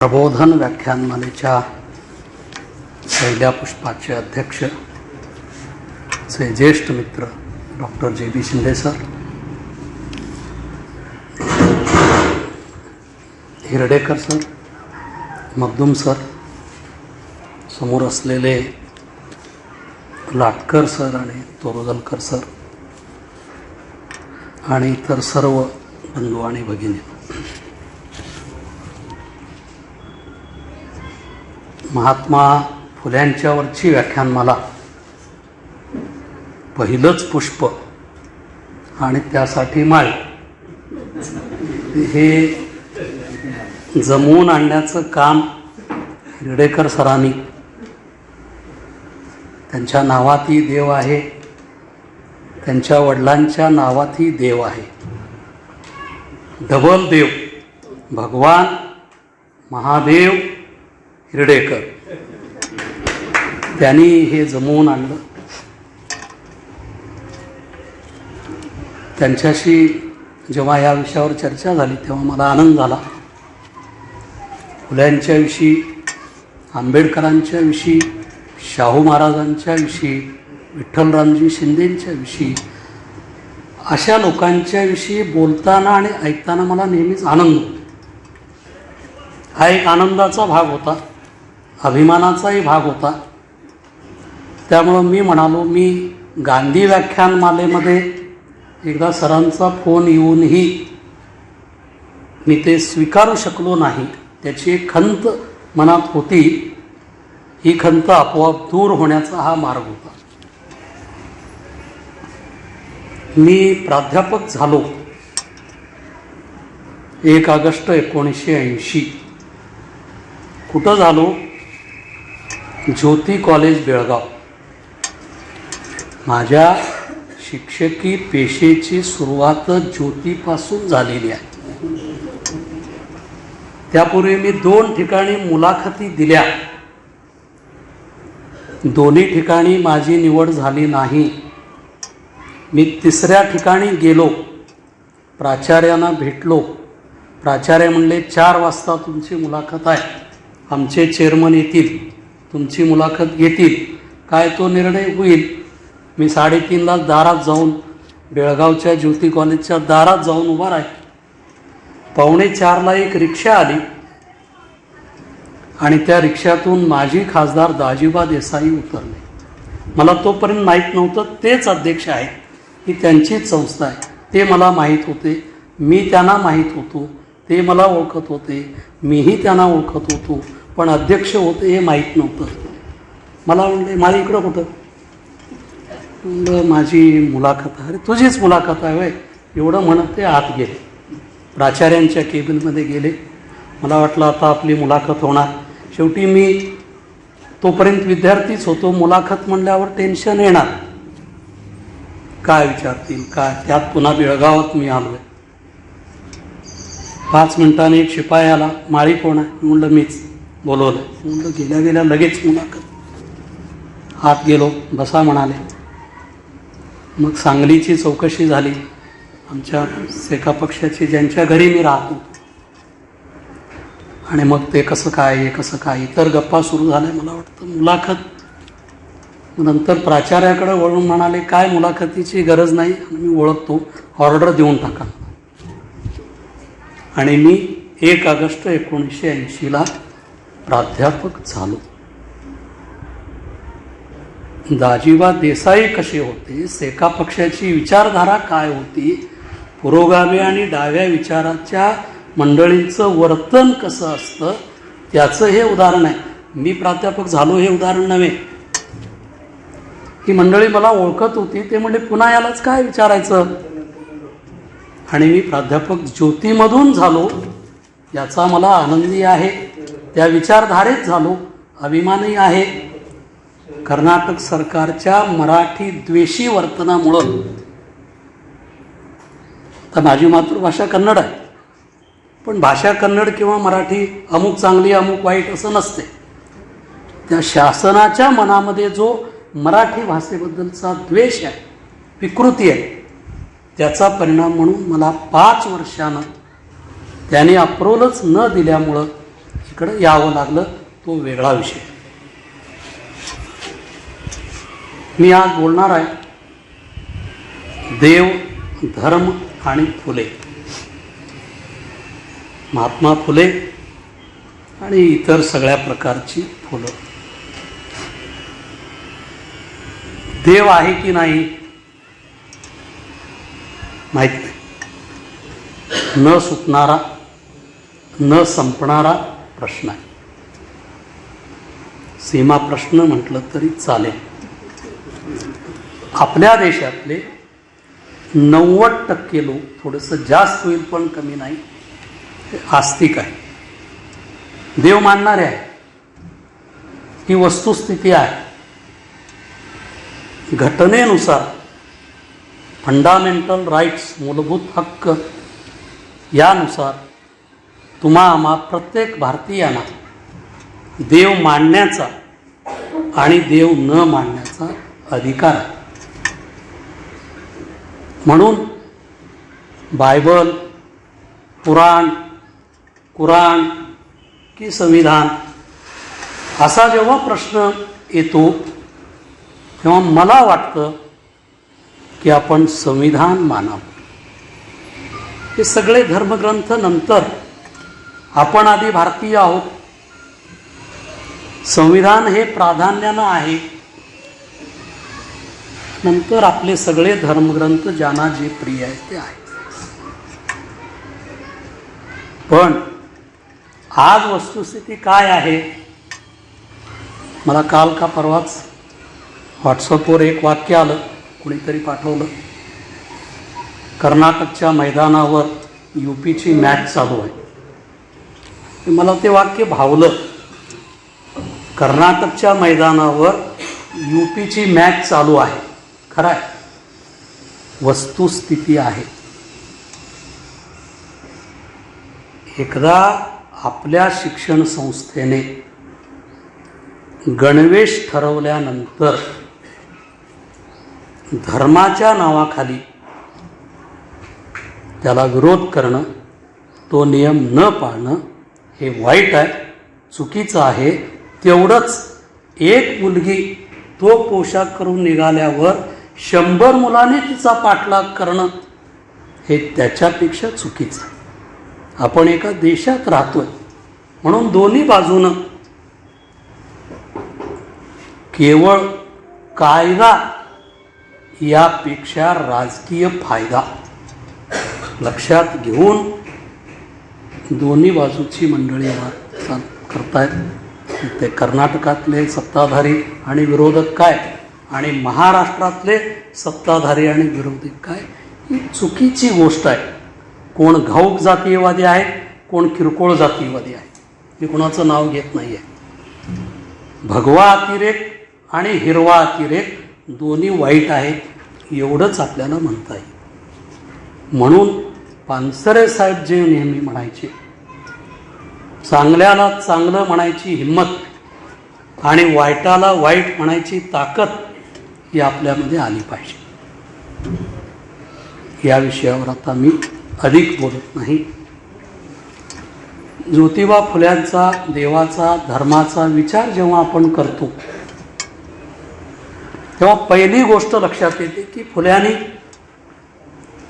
प्रबोधन व्याख्यानमालेच्या पहिल्या पुष्पाचे अध्यक्ष चे ज्येष्ठ मित्र doctor J B. Shinde sir, Hiradekar sir, Magdum sir, समोर असलेले लाटकर सर आणि तोरदलकर सर आणि इतर सर्व बंधू आणि भगिनी, महात्मा फुल्यांच्यावरची व्याख्यानमाला पहिलंच पुष्प आणि त्यासाठी माळ हे जमवून आणण्याचं काम हिरडेकर सरांनी, त्यांच्या नावातही देव आहे, त्यांच्या वडिलांच्या नावातही देव आहे, डबल देव, भगवान महादेव हिरडेकर, त्यांनी हे जमवून आणलं. त्यांच्याशी जेव्हा या विषयावर चर्चा झाली तेव्हा मला आनंद झाला. फुल्यांच्याविषयी, आंबेडकरांच्या विषयी, शाहू महाराजांच्या विषयी, विठ्ठलरामजी शिंदेंच्या विषयी, अशा लोकांच्या विषयी बोलताना आणि ऐकताना मला नेहमीच आनंद होतो. हा एक आनंदाचा भाग होता, अभिमानाचाही भाग होता. त्यामुळं मी म्हणालो, मी गांधी व्याख्यानमालेमध्ये एकदा सरांचा फोन येऊनही मी ते स्वीकारू शकलो नाही. त्याची एक खंत मनात होती. ही खंत आपोआप दूर होण्याचा हा मार्ग होता. मी प्राध्यापक झालो 1 ऑगस्ट 1980. कुठं झालो? ज्योती कॉलेज बेळगाव. माझ्या शिक्षकी पेशेची सुरुवात ज्योतीपासून झालेली आहे. त्यापूर्वी मी 2 ठिकाणी मुलाखती दिल्या. दोन्ही ठिकाणी माझी निवड झाली नाही. मी 3ऱ्या ठिकाणी गेलो, प्राचार्यांना भेटलो. प्राचार्य म्हणले 4 वाजता तुमची मुलाखत आहे, आमचे चेअरमन येतील, तुमची मुलाखत घेतील, काय तो निर्णय होईल. मी 3:30ला दारात जाऊन, बेळगावच्या ज्योती कॉलेजच्या दारात जाऊन उभा राहील. 3:45ला एक रिक्षा आली आणि त्या रिक्षातून माजी खासदार दाजीबा देसाई उतरले. मला तोपर्यंत माहीत नव्हतं तेच अध्यक्ष आहेत, ही त्यांचीच संस्था आहे. ते मला माहीत होते, मी त्यांना माहीत होतो, ते मला ओळखत होते, मीही त्यांना ओळखत होतो, पण अध्यक्ष होते हे माहीत नव्हतं. मला म्हणले, माझ्या इकडं कुठं? म्हणलं, माझी मुलाखत आहे. अरे तुझीच मुलाखत आहे होय, एवढं म्हणत ते आत गेले, प्राचार्यांच्या केबिनमध्ये गेले. मला वाटलं आता आपली मुलाखत होणार. शेवटी मी तोपर्यंत विद्यार्थीच होतो. मुलाखत म्हणल्यावर टेन्शन येणार, काय विचारतील काय. त्यात पुन्हा बेळगावात मी आलो आहे. 5 मिनिटांनी एक शिपाई आला, माळी कोण आहे? म्हणलं मीच. बोलवलं. म्हणलं गेल्या गेल्या लगेच मुलाखत. आत गेलो, बसा म्हणाले. मग सांगलीची चौकशी झाली, आमच्या सेका पक्षाची, ज्यांच्या घरी मी राहतो. आणि मग ते कसं काय, हे कसं काय, इतर गप्पा सुरू झाल्या. मला वाटतं मुलाखत. नंतर प्राचार्याकडे वळून म्हणाले, काय मुलाखतीची गरज नाही, आणि मी ओळखतो, ऑर्डर देऊन टाका. आणि मी 1 ऑगस्ट 1980ला प्राध्यापक झालो. दाजीबा देसाई कसे होते, सेका पक्षाची विचारधारा काय होती, पुरोगामी आणि डाव्या विचाराच्या मंडळींचं वर्तन कसं असतं, त्याचं हे उदाहरण आहे. मी प्राध्यापक झालो हे उदाहरण नव्हे. ही मंडळी मला ओळखत होती. ते म्हणजे पुन्हा यालाच काय विचारायचं. आणि मी प्राध्यापक ज्योतीमधून झालो याचा मला आनंदी आहे. त्या विचारधारेत झालो, अभिमानही आहे. कर्नाटक सरकारच्या मराठी द्वेषी वर्तनामुळं, तर माझी मातृभाषा कन्नड आहे, पण भाषा कन्नड किंवा मराठी अमुक चांगली अमुक वाईट असं नसते. त्या शासनाच्या मनामध्ये जो मराठी भाषेबद्दलचा द्वेष आहे, विकृती आहे, त्याचा परिणाम म्हणून मला 5 वर्षानं त्याने अप्रोलच न दिल्यामुळं इकडं यावं लागलं, तो वेगळा विषय. मी आज बोलणार आहे देव, धर्म आणि फुले. महात्मा फुले आणि इतर सगळ्या प्रकारची फुलं. देव आहे की नाही माहीत नाही. न सुटणारा, न संपणारा प्रश्न आहे. सीमा प्रश्न म्हटलं तरी चालेल. आपल्या देशातले 90% लोक, थोडंसं जास्त होईल पण कमी नाही, हे आस्तिक आहे, देव मानणारे आहे. ही वस्तुस्थिती आहे. घटनेनुसार फंडामेंटल राईट्स, मूलभूत हक्क यानुसार आम्हा प्रत्येक भारतीयांना देव मानण्याचा आणि देव न मानण्याचा अधिकार आहे. म्हणून बायबल, कुराण की संविधान असा जेव्हा प्रश्न येतो तेव्हा मला वाटतं की आपण संविधान मानावं. हे सगळे धर्मग्रंथ नंतर, आपण आधी भारतीय आहोत. संविधान हे प्राधान्यानं आहे, नंतर आपले सगळे धर्मग्रंथ ज्यांना जे प्रिय आहे ते आहे. पण आज वस्तुस्थिती काय आहे? मला काल का परवाच व्हॉट्सअपवर एक वाक्य आलं, कुणीतरी पाठवलं. कर्नाटकच्या मैदानावर UPची मॅच चालू आहे. मला ते वाक्य भावलं. कर्नाटकच्या मैदानावर UPची मॅच चालू आहे. खरं आहे, वस्तुस्थिती आहे. एकदा आपल्या शिक्षण संस्थेने गणवेश ठरवल्यानंतर धर्माच्या नावाखाली त्याला विरोध करणं, तो नियम न पाळणं हे वाईट आहे, चुकीचं आहे. तेवढंच एक मुलगी तो पोशाख करून निघाल्यावर 100 मुलांनी तिचा पाठलाग करणं हे त्याच्यापेक्षा चुकीचं आहे. आपण एका देशात राहतोय म्हणून दोन्ही बाजूनं केवळ कायदा यापेक्षा राजकीय फायदा लक्षात घेऊन दोन्ही बाजूची मंडळी करतायत. ते कर्नाटकातले सत्ताधारी आणि विरोधक काय, आणि महाराष्ट्रातले सत्ताधारी आणि विरोधक काय, ही चुकीची गोष्ट आहे. कोण घाऊक जातीयवादी आहे, कोण किरकोळ जातीयवादी आहे, मी कोणाचं नाव घेत नाही आहे. भगवा अतिरेक आणि हिरवा अतिरेक दोन्ही वाईट आहेत, एवढंच आपल्याला म्हणता येईल. म्हणून पानसरे साहेब जे नेहमी म्हणायचे, चांगल्याला चांगलं म्हणायची हिंमत आणि वाईटाला वाईट म्हणायची ताकद ही आपल्यामध्ये आली पाहिजे. या विषयावर आता मी अधिक बोलत नाही. ज्योतिबा फुल्यांचा, देवाचा, धर्माचा विचार जेव्हा आपण करतो तेव्हा पहिली गोष्ट लक्षात येते की फुल्यांनी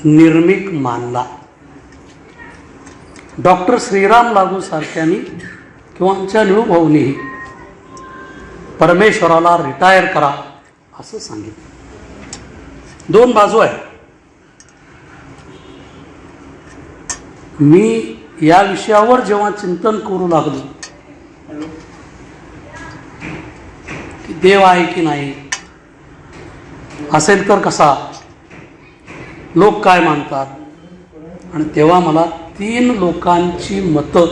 निर्मिक मानला. डॉक्टर श्रीराम लागू सारख्यांनी किंवा आमच्या निळूभाऊनीही परमेश्वराला रिटायर करा असं सांगितलं. दोन बाजू आहे. मी या विषयावर जेव्हा चिंतन करू लागलो की देव आहे की नाही, असेल तर कसा, लोक काय मानतात, आणि तेव्हा मला 3 लोकांची मतं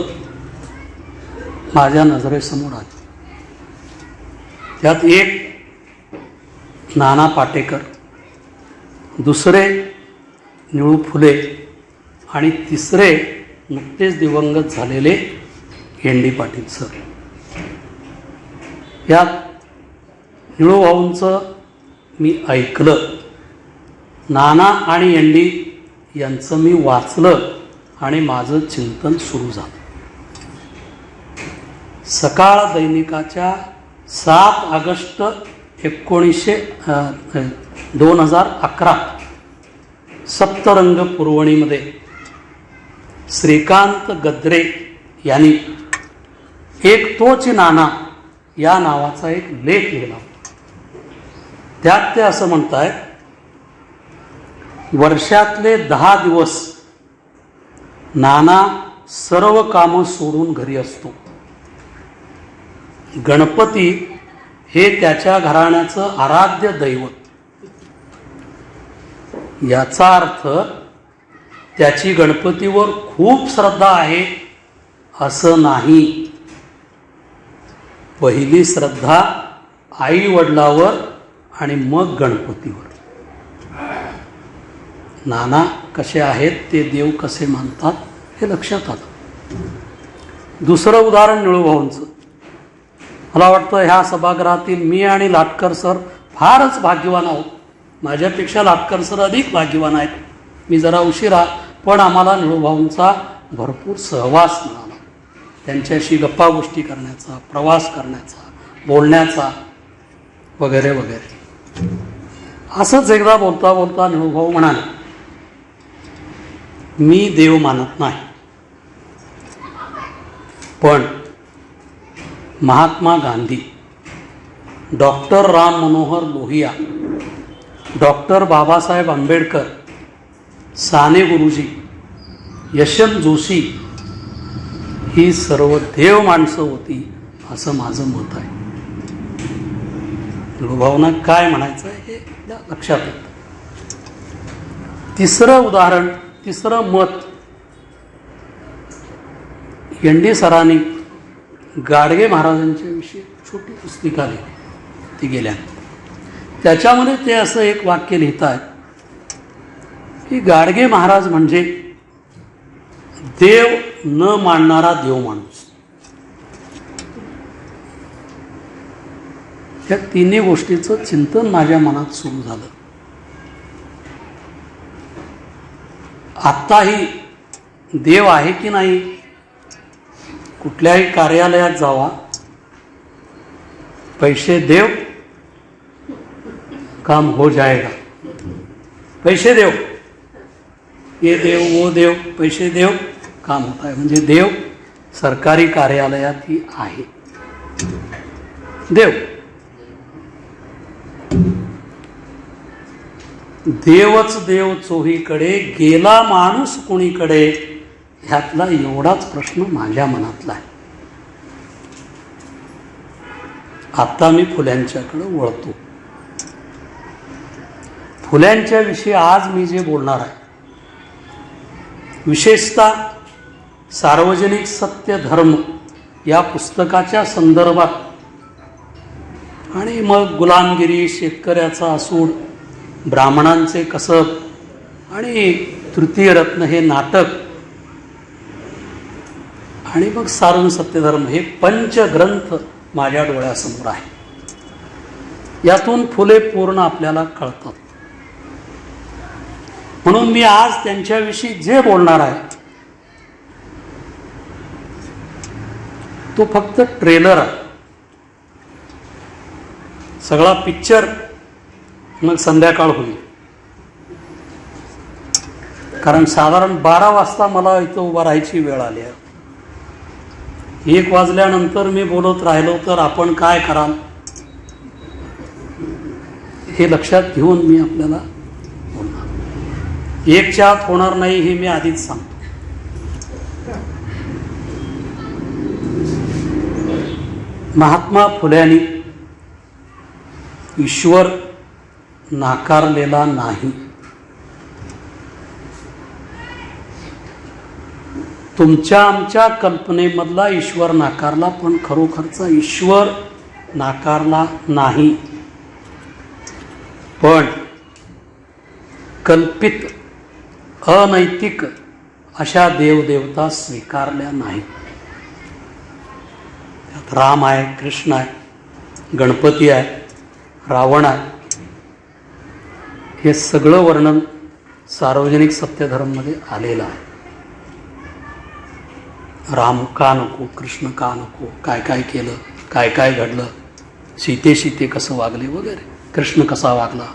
माझ्या नजरेसमोर आली. त्यात एक नाना पाटेकर, दुसरे निळू फुले आणि तिसरे नुकतेच दिवंगत झालेले एन.डी. पाटील सर. यात निळूभाऊंचं मी ऐकलं, नाना आणि एन.डी. यांचं मी वाचलं आणि माझं चिंतन सुरू झालं. सकाळ दैनिकाच्या 7 ऑगस्ट 2011 सप्तरंग पुरवणीमध्ये श्रीकांत गद्रे यांनी एक तोच नाना या नावाचा एक लेख लिहिला. त्यात ते असं म्हणतायत, वर्षातले 10 दिवस नाना सर्व कामं सोडून घरी असतो. गणपती हे त्याच्या घराण्याचं आराध्य दैवत. याचा अर्थ त्याची गणपतीवर खूप श्रद्धा आहे असं नाही. पहिली श्रद्धा आई वडिलावर आणि मग गणपतीवर. नाना कसे आहेत ते देव कसे मानतात हे लक्षात आलं. दुसरं उदाहरण निळूभाऊंचं. मला वाटतं ह्या सभागृहातील मी आणि लाटकर सर फारच भाग्यवान आहोत. माझ्यापेक्षा लाटकर सर अधिक भाग्यवान आहेत. मी जरा उशिरा, पण आम्हाला निळूभाऊंचा भरपूर सहवास मिळाला. त्यांच्याशी गप्पा गोष्टी करण्याचा, प्रवास करण्याचा, बोलण्याचा वगैरे वगैरे. असंच एकदा बोलता बोलता निळूभाऊ म्हणाले, मी देव मानत नाही, पण महात्मा गांधी, डॉक्टर राम मनोहर लोहिया, डॉक्टर बाबासाहेब आंबेडकर, साने गुरुजी, यशवंत जोशी ही सर्व देव माणसं होती असं माझं मत आहे. निळूभाऊंना काय म्हणायचं आहे हे लक्षात येतं. तिसरं उदाहरण, तिसरं मत, एन.डी. सरांनी गाडगे महाराजांच्या विषयी छोटी पुस्तिका लिहिली. ती गेल्या त्याच्यामध्ये ते असं एक वाक्य लिहित आहेत की गाडगे महाराज म्हणजे देव न मानणारा देव माणूस. या तिन्ही गोष्टीचं चिंतन माझ्या मनात सुरू झालं. आत्ताही देव आहे की नाही, कुठल्याही कार्यालयात जावा, पैसे देव काम हो जाएगा, पैसे देव, ये देव वो देव, पैसे देव काम होत आहे. म्हणजे देव सरकारी कार्यालयातही आहे. देव देवच देव चोहीकडे, गेला माणूस कुणीकडे, ह्यातला एवढाच प्रश्न माझ्या मनातला आहे. आता मी फुल्यांच्याकडे वळतो. फुल्यांच्या विषयी आज मी जे बोलणार आहे, विशेषतः सार्वजनिक सत्य धर्म या पुस्तकाच्या संदर्भात, आणि मग गुलामगिरी, शेतकऱ्याचा असूड, ब्राह्मणांचे कसब आणि तृतीय रत्न हे नाटक, आणि मग सार्वजनिक सत्यधर्म हे पंचग्रंथ माझ्या डोळ्यासमोर आहे. यातून फुले पूर्ण आपल्याला कळतात. म्हणून मी आज त्यांच्याविषयी जे बोलणार आहे तो फक्त ट्रेलर आहे. सगळा पिक्चर मग संध्याकाळ होईल. कारण साधारण 12 वाजता मला इथं उभा राहायची वेळ आली आहे. 1 वाजल्यानंतर मी बोलत राहिलो तर आपण काय कराल हे लक्षात घेऊन मी आपल्याला बोलणार. 1च्या आत होणार नाही हे मी आधीच सांगतो. महात्मा फुल्यांनी ईश्वर नाकारलेला नाही. तुमच्या आमच्या कल्पनेमधला ईश्वर नाकारला, पण खरोखरचा ईश्वर नाकारला नाही. पण कल्पित, अनैतिक अशा देवदेवता स्वीकारल्या नाहीत. त्यात राम आहे, कृष्ण आहे, गणपती आहे, रावण आहे. हे सगळं वर्णन सार्वजनिक सत्यधर्ममध्ये आलेलं आहे. राम का नको, कृष्ण का नको, काय काय केलं, काय काय घडलं, सीतेशी ते कसं वागले वगैरे, कृष्ण कसा वागला,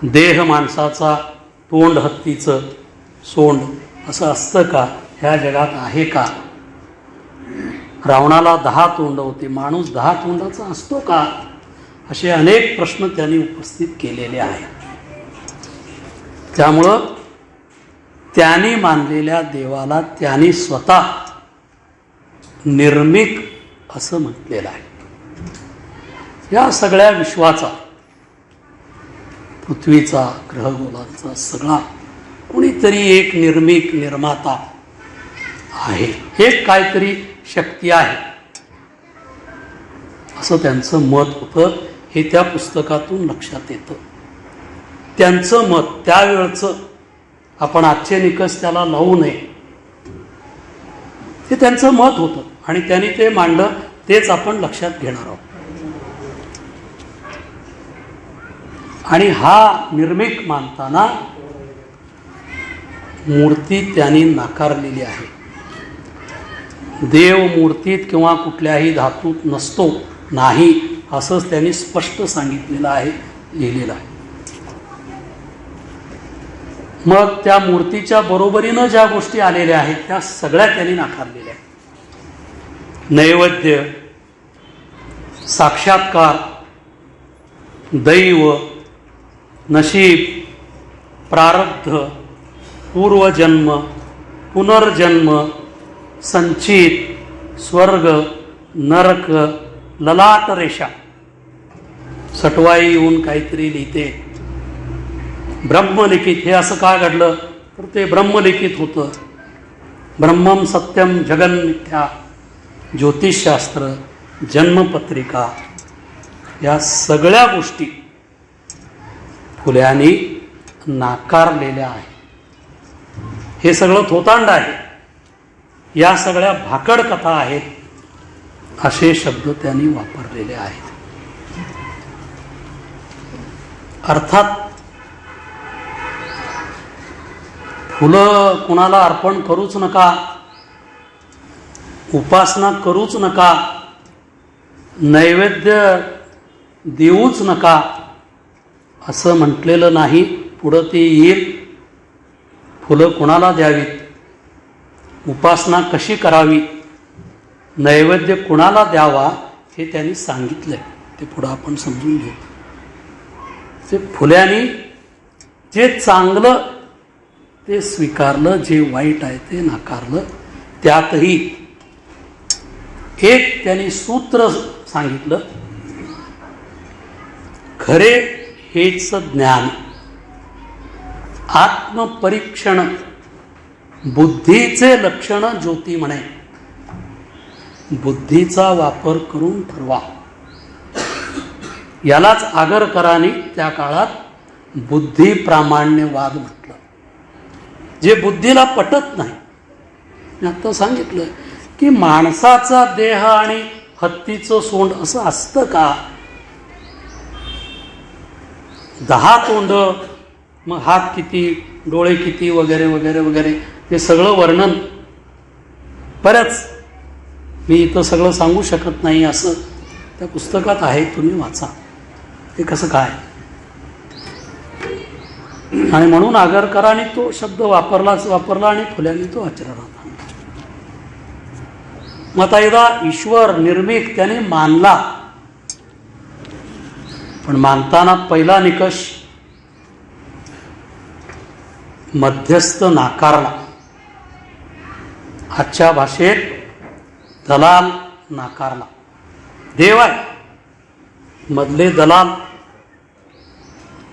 देह माणसाचा तोंड हत्तीचं सोंड असं असतं का, ह्या जगात आहे का, रावणाला 10 तोंड होते, माणूस 10 तोंडाचा असतो का, असे अनेक प्रश्न त्यांनी उपस्थित केलेले आहेत. त्यामुळं त्यांनी मानलेल्या देवाला त्यांनी स्वतः निर्मिक असं म्हटलेलं आहे. या सगळ्या विश्वाचा, पृथ्वीचा, ग्रहगोलांचा सगळा कुणीतरी एक निर्मिक, निर्माता आहे, एक काहीतरी शक्ती आहे, असं त्यांचं मत होतं. हे त्या पुस्तकातून लक्षात येतं. त्यांचं मत त्यावेळचं, आपण आजचे निकष त्याला लावू नये, ते त्यांचं मत होतं आणि त्यांनी ते मांडलं, तेच आपण लक्षात घेणार आहोत. आणि हा निर्मिक मानताना मूर्ती त्यांनी नाकारलेली आहे. देव मूर्तीत किंवा कुठल्याही धातूत नसतो, नाही, असंच त्यांनी स्पष्ट सांगितलेलं आहे, लिहिलेलं आहे. मग त्या मूर्तीच्या बरोबरीनं ज्या गोष्टी आलेल्या आहेत त्या सगळ्या त्यांनी नाकारलेल्या आहेत. नैवेद्य, साक्षात्कार, दैव, नशीब, प्रारब्ध, पूर्वजन्म, पुनर्जन्म, संचित, स्वर्ग, नरक, ललाट रेषा, सटवाई येऊन काहीतरी लिहिते, ब्रह्मलिखित, हे असं का घडलं तर ते ब्रह्मलिखित होतं. ब्रह्मम सत्यम जगन मिथ्या, ज्योतिषशास्त्र, जन्मपत्रिका, या सगळ्या गोष्टी फुल्यांनी नाकारलेल्या आहेत. हे सगळं थोतांड आहे, या सगळ्या भाकड कथा आहेत, असे शब्द त्यांनी वापरलेले आहेत. अर्थात फुलं कुणाला अर्पण करूच नका, उपासना करूच नका, नैवेद्य देऊच नका असं म्हटलेलं नाही. पुढं ते येईल, फुलं कुणाला द्यावीत, उपासना कशी करावी, नैवेद्य कुणाला द्यावा, हे त्यांनी सांगितलंय. ते पुढं आपण समजून घेऊ. ते फुल्यांनी जे चांगलं ते स्वीकारलं, जे वाईट आहे ते नाकारलं. त्यातही एक त्यांनी सूत्र सांगितलं, खरे हेच ज्ञान, आत्मपरीक्षण, बुद्धीचे लक्षण ज्योती म्हणे. बुद्धीचा वापर करून ठरवा. यालाच आगरकरांनी त्या काळात बुद्धी प्रामाण्यवाद म्हटलं. जे बुद्धीला पटत नाही. मी आता सांगितलं की माणसाचा देह आणि हत्तीचं सोंड असं असतं का? 10 तोंड, मग हात किती, डोळे किती, वगैरे वगैरे वगैरे, ते सगळं वर्णन बरंच मी इथं सगळं सांगू शकत नाही. असं त्या पुस्तकात आहे, तुम्ही वाचा. ते कसं काय, आणि म्हणून आगरकरांनी तो शब्द वापरला आणि फुल्यांनी तो आचरणात आणला. मग आता एकदा ईश्वर निर्मिक त्याने मानला, पण मानताना पहिला निकष मध्यस्थ नाकारला. आजच्या भाषेत दलाल नाकारला. देव आहे, मधले दलाल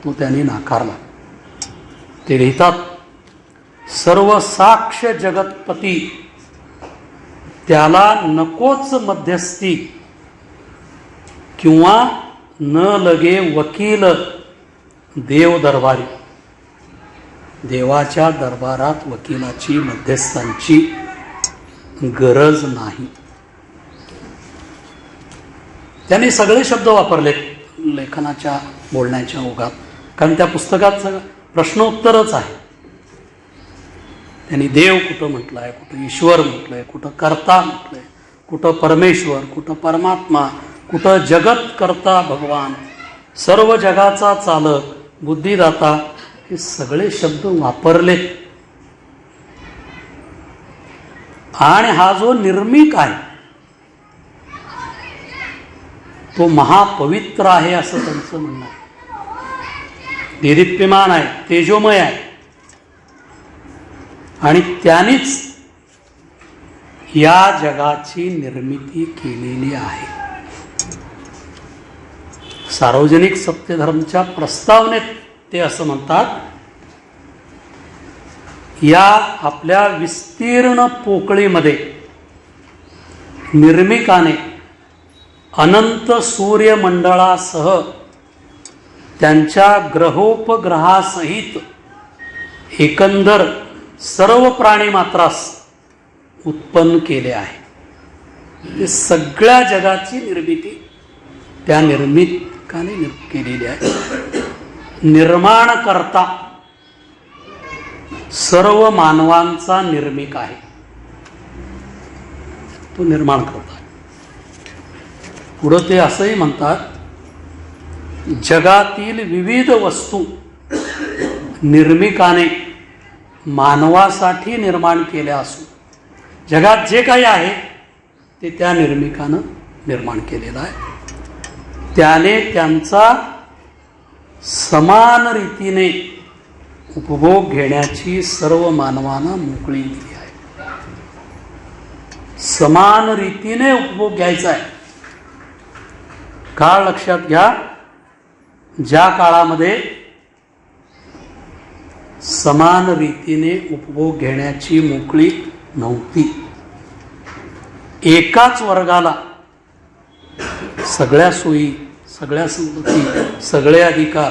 तो त्यांनी नाकारला. ते लिहितात, सर्व साक्ष जगतपती, त्याला नकोच मध्यस्थी, किंवा न लगे वकील देव दरबारी. देवाच्या दरबारात वकिलाची, मध्यस्थांची गरज नाही. त्यांनी सगळे शब्द वापरले लेखनाच्या, बोलण्याच्या ओघात, कारण त्या पुस्तकात प्रश्नोत्तरच आहे. त्यांनी देव कुठं म्हटलं आहे, कुठं ईश्वर म्हटलं आहे, कुठं कर्ता म्हटलं आहे, कुठं परमेश्वर, कुठं परमात्मा, कुठं जगत कर्ता भगवान, सर्व जगाचा चालक, बुद्धिदाता, हे सगळे शब्द वापरले. आणि हा जो निर्मिक आहे तो महापवित्र आहे असं त्यांचं म्हणणं आहे. देदीप्यमान आहे, तेजोमय आहे, आणि त्यानेच या जगाची निर्मिती केलेली आहे. सार्वजनिक सत्यधर्मच्या प्रस्तावनेत ते असं म्हणतात, या आपल्या विस्तीर्ण पोकळीमध्ये निर्मिकाने अनंत सूर्यमंडळासह त्यांच्या ग्रहोपग्रहासहित एकंदर सर्व प्राणी मात्रास उत्पन्न केले आहे. ते सगळ्या जगाची निर्मिती त्या निर्मिकाने केलेली आहे. निर्माण करता सर्व मानवांचा निर्मिक आहे, तो निर्माण करता. पुढं ते असंही म्हणतात, जगातील विविध वस्तू निर्मिकाने मानवासाठी निर्माण केल्या असून जगात जे काही आहे ते त्या निर्मिकानं निर्माण केलेलं आहे. त्याने त्यांचा समान रीतीने उपभोग घेण्याची सर्व मानवांना मोकळी दिली आहे. समान रीतीने उपभोग घ्यायचा आहे. काळ लक्षात घ्या, ज्या काळामध्ये समान रीतीने उपभोग घेण्याची मोकळी नव्हती, एकाच वर्गाला सगळ्या सोयी, सगळ्या सवलती, सगळे अधिकार,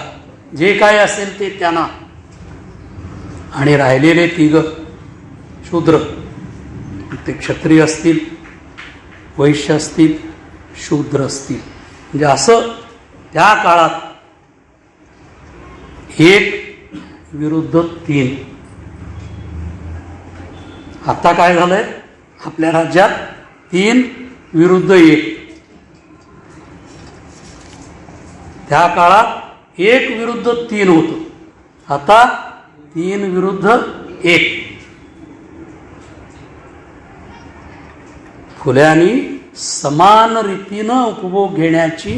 जे काय असेल ते त्यांना, आणि राहिलेले तिघ शूद्र, ते क्षत्रिय असतील, वैश्य असतील, शूद्र असतील, म्हणजे असं त्या काळात 1:3. आता काय झालंय आपल्या राज्यात 3:1. त्या काळात 1:3 होतं, आता 3:1. फुल्यांनी समान रीतीनं उपभोग घेण्याची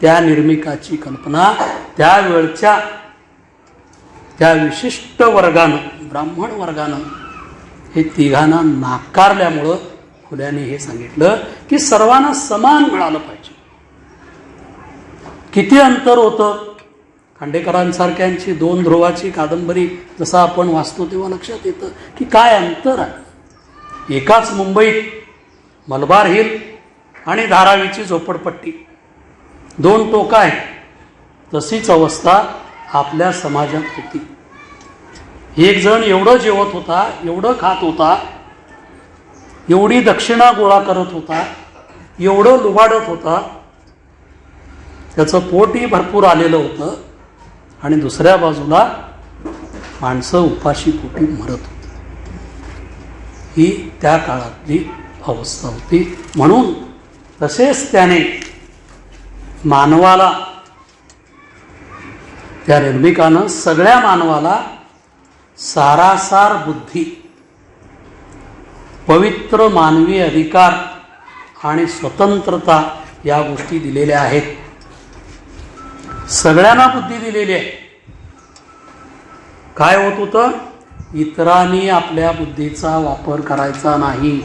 त्या निर्मिकाची कल्पना त्यावेळच्या त्या विशिष्ट वर्गानं, ब्राह्मण वर्गानं, हे तिघांना नाकारल्यामुळं फुल्यांनी हे सांगितलं की सर्वांना समान मिळालं पाहिजे. किती अंतर होतं? खांडेकरांसारख्यांची 2 ध्रुवाची कादंबरी जसं आपण वाचतो तेव्हा लक्षात येतं की काय अंतर आहे. एकाच मुंबईत मलबार हिल आणि धारावीची झोपडपट्टी, 2 टोकं आहेत. तशीच अवस्था आपल्या समाजात होती. एक जण एवढं जेवत होता, एवढं खात होता, एवढी दक्षिणा गोळा करत होता, एवढं लुबाडत होता, त्याचं पोटही भरपूर आलेलं होतं, आणि दुसऱ्या बाजूला माणसं उपाशी पोटी मरत होती. ही त्या काळातली अवस्था होती. म्हणून तसेच त्याने मानवाला, त्या निर्मिकानं सगळ्या मानवाला सारासार बुद्धी, पवित्र मानवी अधिकार आणि स्वतंत्रता या गोष्टी दिलेल्या आहेत. सगळ्यांना बुद्धी दिलेली आहे. काय होत होतं? इतरांनी आपल्या बुद्धीचा वापर करायचा नाही,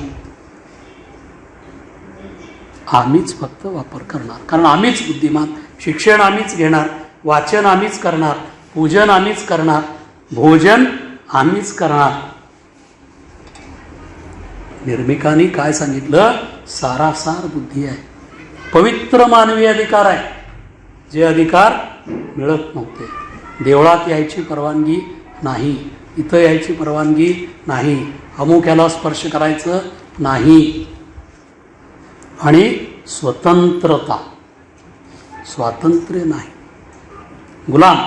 आम्हीच फक्त वापर करणार, कारण आम्हीच बुद्धिमान. शिक्षण आम्हीच घेणार, वाचन आम्हीच करणार, पूजन आम्हीच करणार, भोजन आम्हीच करणार. निर्मिकांनी काय सांगितलं? सारासार बुद्धी आहे, पवित्र मानवी अधिकार आहे, जे अधिकार मिळत नव्हते. देवळात यायची परवानगी नाही, इथं यायची परवानगी नाही, अमुक्याला स्पर्श करायचं नाही, आणि स्वतंत्रता, स्वातंत्र्य नाही. गुलाम,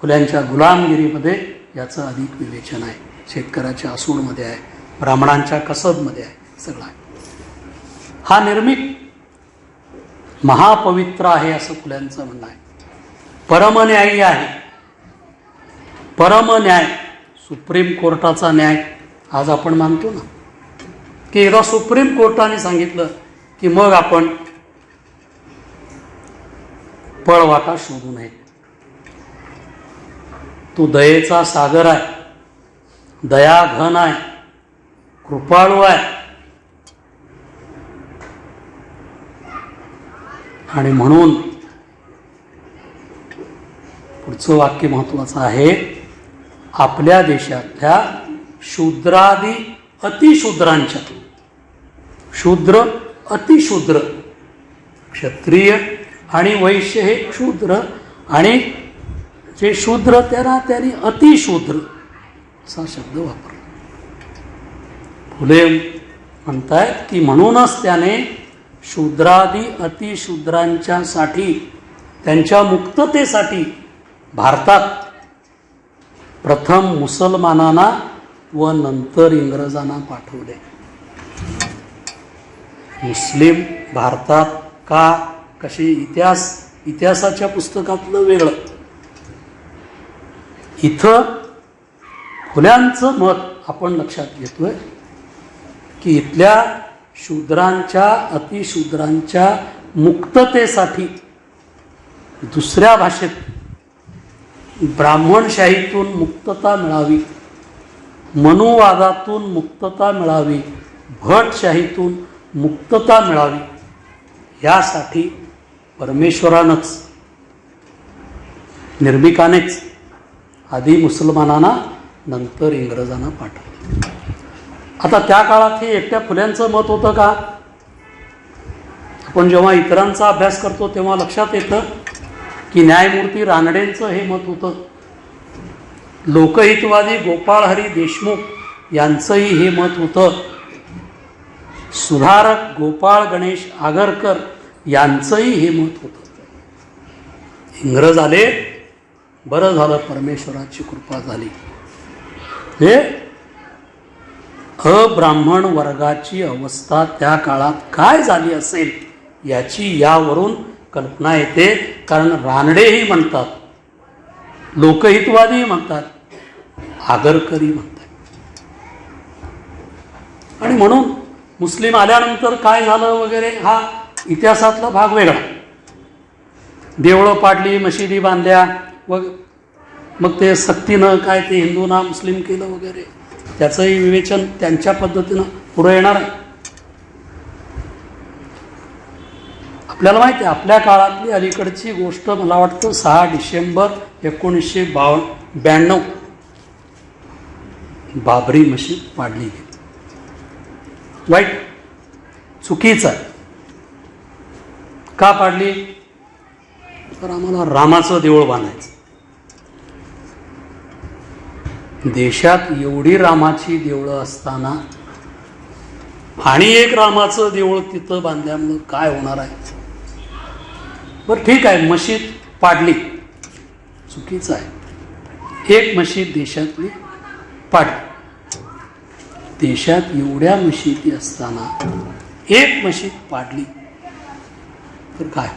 फुल्यांच्या गुलामगिरीमध्ये याचं अधिक विवेचन आहे. शेतकऱ्याच्या असूडमध्ये आहे, ब्राह्मणांच्या कसबमध्ये आहे, सगळं आहे. हा निर्मिक महापवित्र आहे असं फुल्यांचं म्हणणं आहे. परमन्यायी आहे. परमन्याय, सुप्रीम कोर्टाचा न्याय आज आपण मानतो ना, की एकदा सुप्रीम कोर्टाने सांगितलं की मग आपण पळवाटा शोधू नये. तो दयेचा सागर आहे, दया घन आहे, कृपाळू आहे. आणि म्हणून पुढचं वाक्य महत्वाचं आहे. आपल्या देशातल्या शूद्रादी अतिशूद्रांच्या, शूद्र अतिशूद्र, क्षत्रिय आणि वैश्य हे शूद्र, आणि जे शूद्र त्यांनी अतिशूद्र असा शब्द वापरला. फुले म्हणतायत की म्हणूनच त्याने शूद्रादी अतिशूद्रांच्यासाठी, त्यांच्या मुक्ततेसाठी भारतात प्रथम मुसलमानांना व नंतर इंग्रजांना पाठवले. मुस्लिम भारतात का, कशी, इतिहासाच्या पुस्तकातलं वेगळं. इथं फुल्यांचं मत आपण लक्षात घेतोय की इथल्या शूद्रांच्या अतिशूद्रांच्या मुक्ततेसाठी दुसऱ्या भाषेत ब्राह्मणशाहीतून मुक्तता मिळावी, मनुवादातून मुक्तता मिळावी, भटशाहीतून मुक्तता मिळावी, यासाठी परमेश्वरानंच, निर्मिकानेच आधी मुसलमानांना नंतर इंग्रजांना पाठवलं. आता त्या काळात हे एकट्या फुल्यांचं मत होतं का? आपण जेव्हा इतरांचा अभ्यास करतो तेव्हा लक्षात येतं की न्यायमूर्ती रानडेंचं हे मत होतं. लोकहितवादी गोपाळ हरी देशमुख यांचंही हे मत होतं. सुधारक गोपाळ गणेश आगरकर यांचंही हे मत होतं. इंग्रज आले, बरं झालं, परमेश्वराची कृपा झाली. हे अब्राह्मण वर्गाची अवस्था त्या काळात काय झाली असेल याची यावरून कल्पना येते. कारण रानडेही म्हणतात, लोकहितवादी म्हणतात, आगरकरी म्हणतात. आणि म्हणून मुस्लिम आल्यानंतर काय झालं वगैरे हा इतिहासातला भाग वेगळा. देवळं पाडली, मशिदी बांधल्या, मग ते सक्तीनं काय ते हिंदूंना मुस्लिम केलं वगैरे, त्याचंही विवेचन त्यांच्या पद्धतीनं पुढे येणार आहे. आपल्याला माहिती आहे, आपल्या काळातली अलीकडची गोष्ट मला वाटतं 6 डिसेंबर 1992 बाबरी मशीद पाडली गेली. वाईट, चुकीचं आहे. का पाडली? तर आम्हाला रामाचं देऊळ बांधायचं. देशात एवढी रामाची देवळं असताना आणि एक रामाचं देऊळ तिथं बांधल्यामुळं काय होणार आहे? बरं ठीक आहे, मशीद पाडली, चुकीचं आहे. एक मशीद देशातली पाडली. देशात एवढ्या मशिदी असताना एक मशीद पाडली तर काय?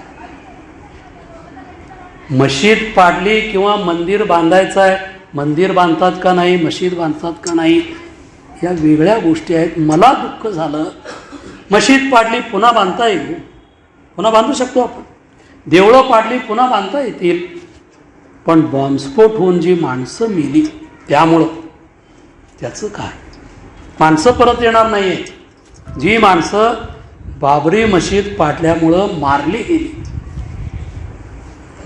मशीद पाडली किंवा मंदिर बांधायचं आहे, मंदिर बांधतात का नाही, मशीद बांधतात का नाही, या वेगळ्या गोष्टी आहेत. मला दुःख झालं, मशीद पाडली, पुन्हा बांधता येईल, पुन्हा बांधू शकतो आपण. देवळं पाडली, पुन्हा बांधता येतील. पण बॉम्बस्फोट होऊन जी माणसं मेली त्यामुळं त्याचं काय? माणसं परत येणार नाही आहे. जी माणसं बाबरी मशीद पाडल्यामुळं मारली गेली,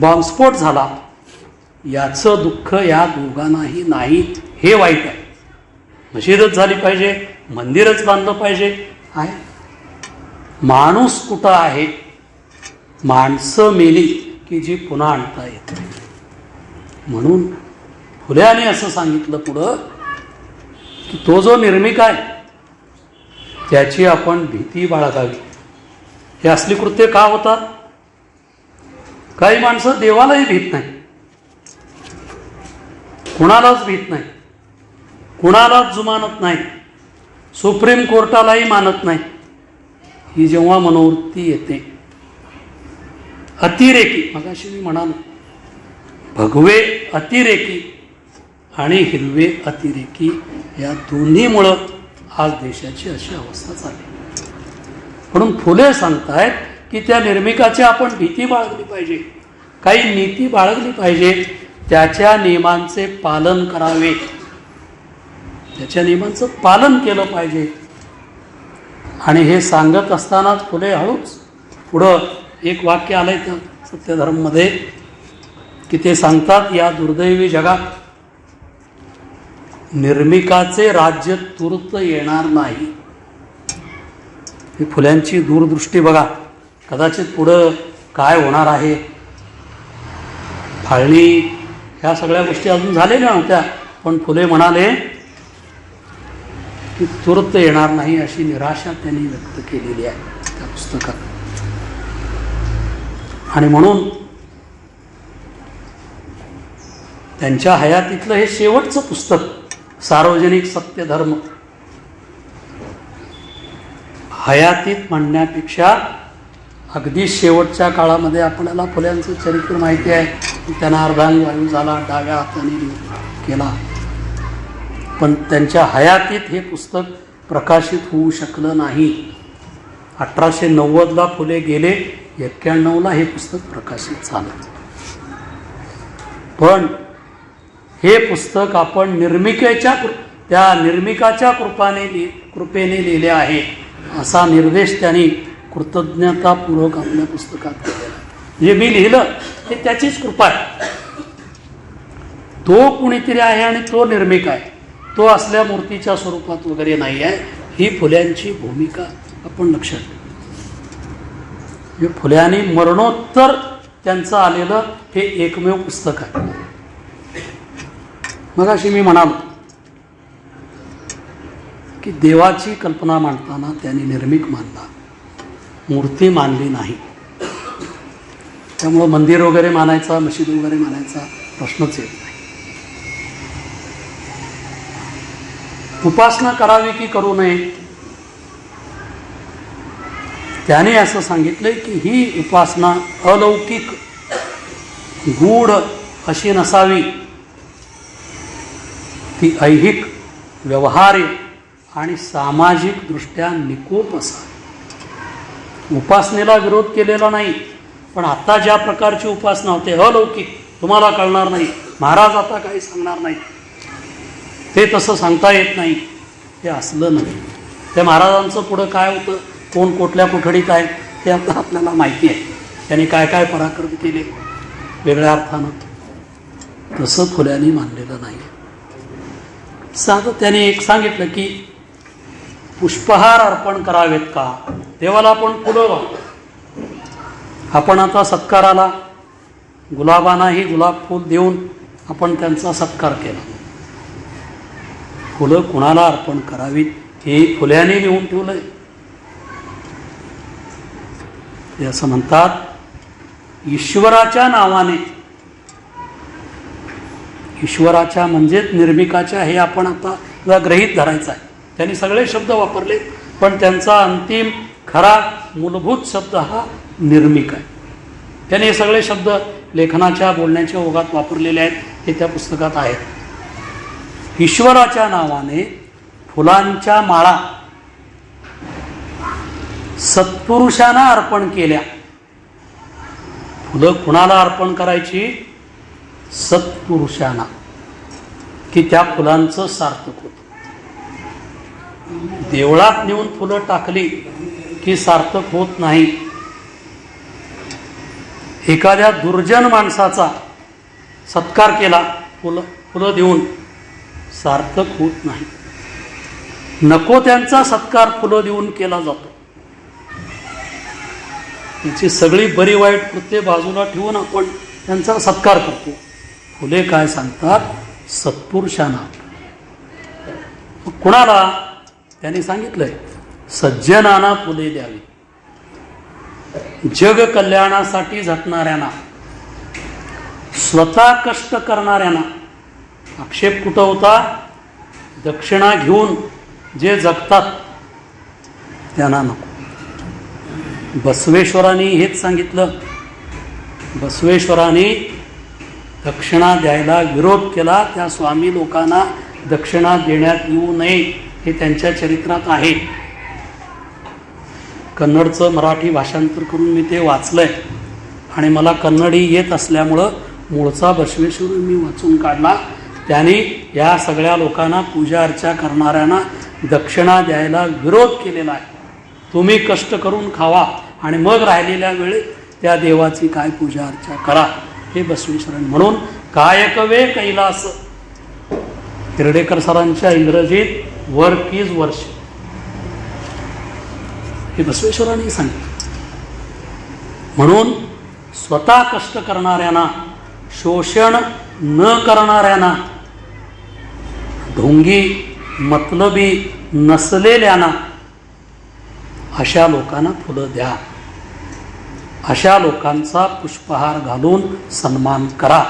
बॉम्बस्फोट झाला, याचं दुःख या दोघांनाही नाही. हे वाईट आहे. मशीदच झाली पाहिजे, मंदिरच बांधलं पाहिजे आहे. माणूस कुठं आहे? माणसं मेली की जी पुन्हा आणता येत नाही. म्हणून फुल्याने असं सांगितलं पुढं की तो जो निर्मिक आहे त्याची आपण भीती बाळगावी. हे असली कृत्य का होतात? काही माणसं देवालाही भीत नाही, कुणालाच भीत नाही, कुणालाच जुमानत नाही, सुप्रीम कोर्टालाही मानत नाही. ही जेव्हा मनोवृत्ती येते, अतिरेकी, मगाशी मी म्हणालो, भगवे अतिरेकी आणि हिरवे अतिरेकी या दोन्हीमुळं आज देशाची अशी अवस्था झाली. म्हणून फुले सांगतायत की त्या निर्मिकाची आपण भीती बाळगली पाहिजे, काही नीती बाळगली पाहिजे, त्याच्या नियमांचे पालन करावे, त्याच्या नियमांचं पालन केलं पाहिजे. आणि हे सांगत असतानाच फुले हळूच पुढं एक वाक्य आलंय तर सत्यधर्ममध्ये की ते सांगतात, या दुर्दैवी जगात निर्मिकाचे राज्य तुर्त येणार नाही. ही फुल्यांची दूरदृष्टी बघा. कदाचित पुढं काय होणार आहे, फाळणी, ह्या सगळ्या गोष्टी अजून झालेल्या नव्हत्या, पण फुले म्हणाले की तुर्त येणार नाही अशी निराशा त्यांनी व्यक्त केलेली आहे त्या पुस्तकात. आणि म्हणून त्यांच्या हयातीतलं हे शेवटचं पुस्तक सार्वजनिक सत्यधर्म, हयातीत म्हणण्यापेक्षा अगदी शेवटच्या काळामध्ये आपल्याला फुल्यांचं चरित्र माहिती आहे. त्यांना अर्धांगवायू झाला, डाव्या हाताने केला, पण त्यांच्या हयातीत हे पुस्तक प्रकाशित होऊ शकलं नाही. 1890ला फुले गेले, 91ला हे पुस्तक प्रकाशित झालं. पण हे पुस्तक आपण त्या निर्मिकाच्या कृपेने लिहिले आहे असा निर्देश त्यांनी कृतज्ञतापूर्वक आपल्या पुस्तकात केलेला. जे मी लिहिलं हे त्याचीच कृपा आहे. तो कुणीतरी आहे आणि तो निर्मिक आहे, तो असल्या मूर्तीच्या स्वरूपात वगैरे नाही आहे. ही फुल्यांची भूमिका आपण लक्षात घेऊ. फुल्यांनी मरणोत्तर त्यांचं आलेलं हे एकमेव पुस्तक आहे. मगाशी मी म्हणालो की देवाची कल्पना मांडताना त्यांनी निर्मिक मानला, मूर्ती मानली नाही. त्यामुळं मंदिर वगैरे मानायचा, मशीद वगैरे मानायचा प्रश्नच येत नाही. उपासना करावी की करू नये, त्याने असं सांगितलंय की ही उपासना अलौकिक, गूढ अशी नसावी, ती ऐहिक, व्यवहार्य आणि सामाजिक दृष्ट्या निकोप असावी. उपासनेला विरोध केलेला नाही, पण आता ज्या प्रकारची उपासना होते अलौकिक, तुम्हाला कळणार नाही, महाराज आता काही सांगणार नाही, ते तसं सांगता येत नाही, हे असलं नाही. त्या महाराजांचं पुढं काय होतं, कोण कुठल्या कोठडीत आहे ते आता आपल्याला माहिती आहे. त्यांनी काय काय पराक्रम केले वेगळ्या अर्थानं, तसं फुल्यांनी मानलेलं नाही. साधं त्याने एक सांगितलं की पुष्पहार अर्पण करावेत का, देवाला आपण फुलं वाहतो. आपण आता सत्काराला गुलाबांनाही गुलाब फूल देऊन आपण त्यांचा सत्कार केला. फुलं कुणाला अर्पण करावीत हे फुल्यांनी लिहून ठेवलंय. ते असं म्हणतात, ईश्वराच्या नावाने, ईश्वराच्या म्हणजेच निर्मिकाच्या, हे आपण आता गृहीत धरायचं आहे. त्यांनी सगळे शब्द वापरले, पण त्यांचा अंतिम खरा मूलभूत शब्द हा निर्मिक आहे. त्यांनी हे सगळे शब्द लेखनाच्या, बोलण्याच्या ओघात वापरलेले आहेत, हे त्या पुस्तकात आहेत. ईश्वराच्या नावाने फुलांच्या माळा सत्पुरुषांना अर्पण केल्या. फुलं कुणाला अर्पण करायची, सत्पुरुषांना, की त्या फुलांचं सार्थक होतं. देवळात नेऊन फुलं टाकली की सार्थक होत नाही. एखाद्या दुर्जन माणसाचा सत्कार केला फुलं देऊन, सार्थक होत नाही. नको त्यांचा सत्कार फुलं देऊन केला जातो. त्याची सगळी बरी वाईट कृत्ये बाजूला ठेवून आपण त्यांचा सत्कार करतो. फुले काय सांगतात, सत्पुरुषांना. कुणाला त्यांनी सांगितलंय, सज्जनांना फुले द्यावी, जग कल्याणासाठी झटणाऱ्यांना, स्वतः कष्ट करणाऱ्यांना. आक्षेप कुठं होता, दक्षिणा घेऊन जे जगतात त्यांना नको. बसवेश्वरांनी हेच सांगितलं. बसवेश्वरांनी दक्षिणा द्यायला विरोध केला. त्या स्वामी लोकांना दक्षिणा देण्यात येऊ नये हे त्यांच्या चरित्रात आहे. कन्नडचं मराठी भाषांतर करून मी ते वाचलंय आणि मला कन्नडी येत असल्यामुळं मूळचा बसवेश्वर मी वाचून काढला. त्यांनी या सगळ्या लोकांना पूजा अर्चा करणाऱ्यांना दक्षिणा द्यायला विरोध केलेला आहे. तुम्ही कष्ट करून खावा आणि मग राहिलेल्या वेळेत त्या देवाची काय पूजा अर्चा करा हे बसवेश्वरांनी. म्हणून कायकवे कैलास, हिरडेकर सरांच्या इंग्रजीत वर्क इज वर्शिप हे बसवेश्वरांनी सांगितलं. म्हणून स्वतः कष्ट करणाऱ्यांना, शोषण न करणाऱ्यांना, ढोंगी मतलबी नसलेल्यांना अशा लोकांना फुलं द्या. अशा लोकांचा पुष्पहार घालून सन्मान करा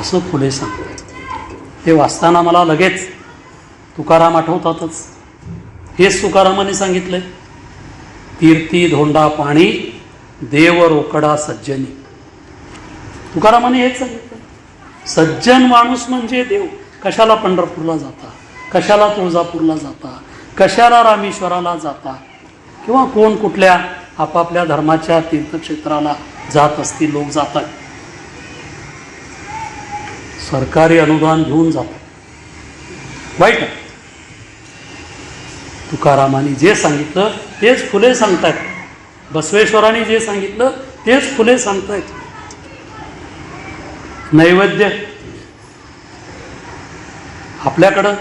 असं फुले सांगतात. ते वाचताना मला लगेच तुकाराम आठवतातच. हेच तुकारामांनी सांगितलंय, तीर्थी धोंडा पाणी देव रोकडा सज्जनी. तुकारामांनी हेच सांगितलं. सज्जन माणूस म्हणजे देव. कशाला पंढरपूरला जाता, कशाला तुळजापूरला जाता, कशाला रामेश्वराला जाता, किंवा कोण कुठल्या आपापल्या धर्माच्या तीर्थक्षेत्राला जात असतील लोक जातात. सरकारी अनुदान घेऊन जातात, वाईट आहे. तुकारामांनी जे सांगितलं तेच फुले सांगतायत. बसवेश्वरांनी जे सांगितलं तेच फुले सांगतायत. नैवेद्य आपल्याकडं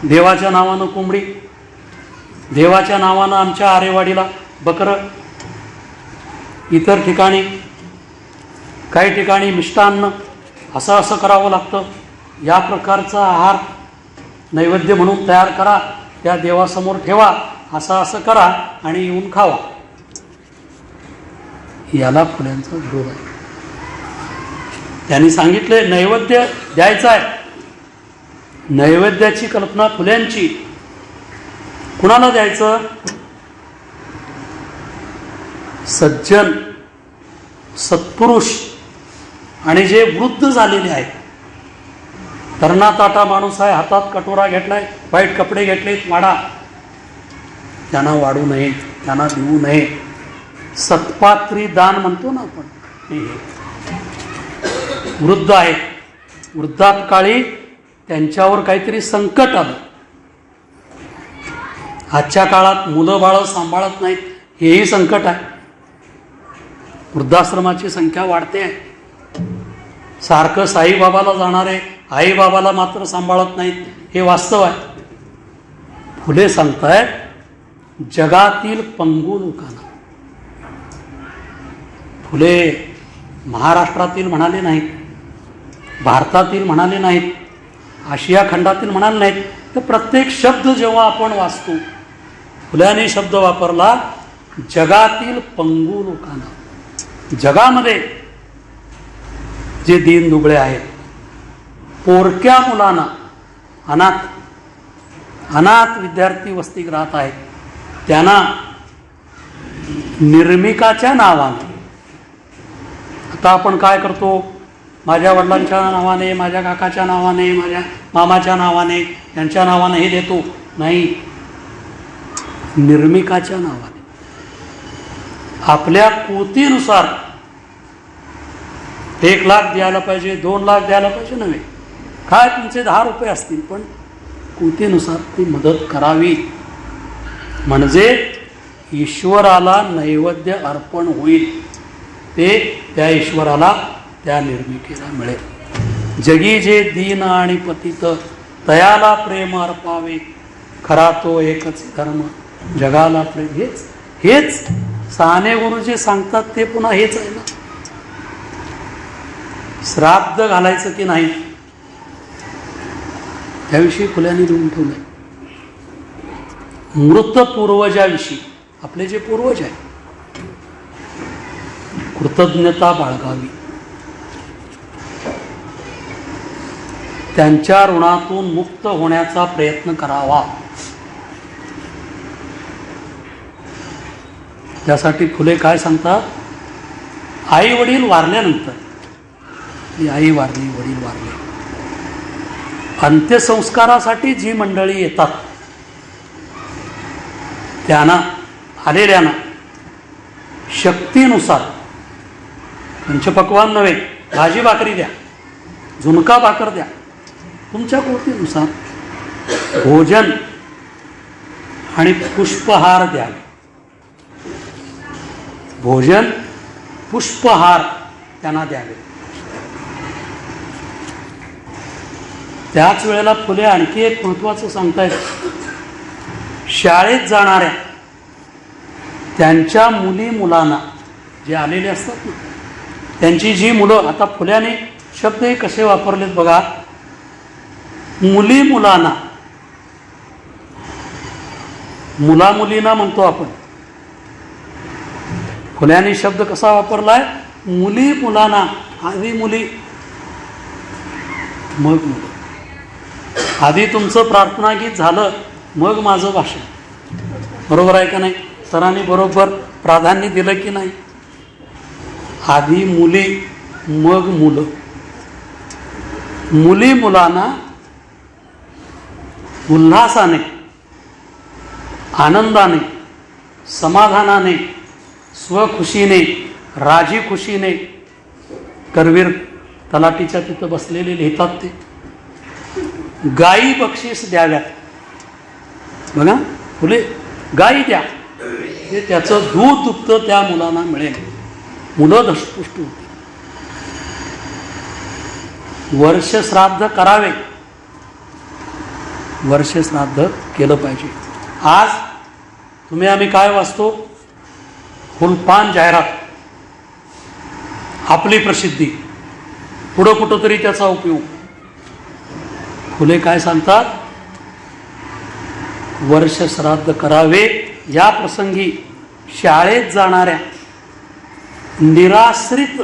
देवाच्या नावानं कोंबडी, देवाच्या नावानं आमच्या आरेवाडीला बकरं, इतर ठिकाणी काही ठिकाणी मिष्टान्न, असं असं करावं लागतं. या प्रकारचा आहार नैवेद्य म्हणून तयार करा, त्या देवासमोर ठेवा, असं असं करा आणि येऊन खावा. याला फुल्यांचा विरोध आहे. त्यांनी सांगितले नैवेद्य द्यायचा आहे. नैवेद्याची कल्पना फुल्यांची. कुणाला द्यायचं? सज्जन, सत्पुरुष आणि जे वृद्ध झालेले आहेत. तरणा ताटा माणूस आहे, हातात कटोरा घेतलाय, वाईट कपडे घेतलेत, वाढा. त्यांना वाढू नये, त्यांना देऊ नये. सत्पात्री दान म्हणतो ना आपण. वृद्ध आहेत, वृद्धापकाळी त्यांच्यावर काहीतरी संकट आलं. आजच्या काळात मुलं बाळं सांभाळत नाहीत, हेही संकट आहे. वृद्धाश्रमाची संख्या वाढते आहे. सारखं साईबाबाला जाणारे आईबाबाला मात्र सांभाळत नाहीत, हे वास्तव आहे. फुले सांगतायत जगातील पंगू लोकांना. फुले महाराष्ट्रातील म्हणाले नाहीत, भारतातील म्हणाले नाहीत, आशिया खंडातील म्हणाले नाहीत. तर प्रत्येक शब्द जेव्हा आपण वाचतो, फुल्यांनी शब्द वापरला जगातील पंगू लोकांना. जगामध्ये जे दीन दुबळे आहेत, पोरक्या मुलांना, अनाथ विद्यार्थी वसतिगृहात आहेत, त्यांना निर्मिकाच्या नावाने. आता आपण काय करतो? माझ्या वडिलांच्या नावाने, माझ्या काकाच्या नावाने, माझ्या मामाच्या नावाने, यांच्या नावाने हे देतो. नाही, निर्मिकाच्या नावाने आपल्या कृतीनुसार 1 लाख द्यायला पाहिजे, 2 लाख द्यायला पाहिजे नव्हे. काय तुमचे 10 रुपये असतील, पण कृतीनुसार ती मदत करावी. म्हणजे ईश्वराला नैवेद्य अर्पण होईल, ते त्या ईश्वराला, त्या निर्मिकेला मिळेल. जगी जे दीन आणि पतित तयाला प्रेम अर्पावे, खरा तो एकच धर्म जगाला प्रेम. हेच साने गुरु जे सांगतात ते पुन्हा हेच आहे ना. श्राद्ध घालायचं की नाही त्याविषयी फुल्यांनी लिहून ठेवलंय. मृत पूर्वजाविषयी, आपले जे पूर्वज आहेत, कृतज्ञता बाळगावी. त्यांच्या ऋणातून मुक्त होण्याचा प्रयत्न करावा. त्यासाठी फुले काय सांगतात, आई वडील वारल्यानंतर, ही आई वारली, वडील वारले, अंत्यसंस्कारासाठी जी मंडळी येतात त्यांना, आलेल्यांना शक्तीनुसार, पंचपक्वान्न नव्हे, भाजी भाकरी द्या, झुणका भाकर द्या, तुमच्या कृतीनुसार भोजन आणि पुष्पहार द्या. भोजन, पुष्पहार त्यांना द्यावे. त्याच वेळेला फुले आणखी एक महत्त्वाचं सांगतायत, शाळेत जाणाऱ्या त्यांच्या मुली मुलांना, जे आलेले असतात ना, त्यांची जी मुलं, आता फुल्याने शब्द हे कसे वापरलेत बघा, मुली मुलांना, मुला मुलींना म्हणतो आपण, फुल्याने शब्द कसा वापरलाय, मुली मुलांना, आधी मुली मग मुलं. आधी तुमचं प्रार्थना गीत झालं मग माझं भाषण, बरोबर आहे का नाही? सरांनी बरोबर प्राधान्य दिलं की नाही? आधी मुली मग मुलं. मुली मुलांना उल्हासाने, आनंदाने, समाधानाने, स्वखुशीने, राजी खुशीने, करवीर तलाठीच्या तिथं बसलेले लिहितात ते, गायी बक्षीस द्याव्यात. बघा फुले, गायी द्या, ते त्याचं दूध दुभतं त्या मुलांना मिळेल, मुलं धष्टपुष्ट होतील. वर्षश्राद्ध करावे, वर्षश्राद्ध केलं पाहिजे. आज तुम्ही आम्ही काय वाचतो, फुलपान जाहिरात, आपली प्रसिद्धी, पुढं कुठंतरी त्याचा उपयोग. फुले काय सांगतात, वर्षश्राद्ध करावे. या प्रसंगी शाळेत जाणाऱ्या निराश्रित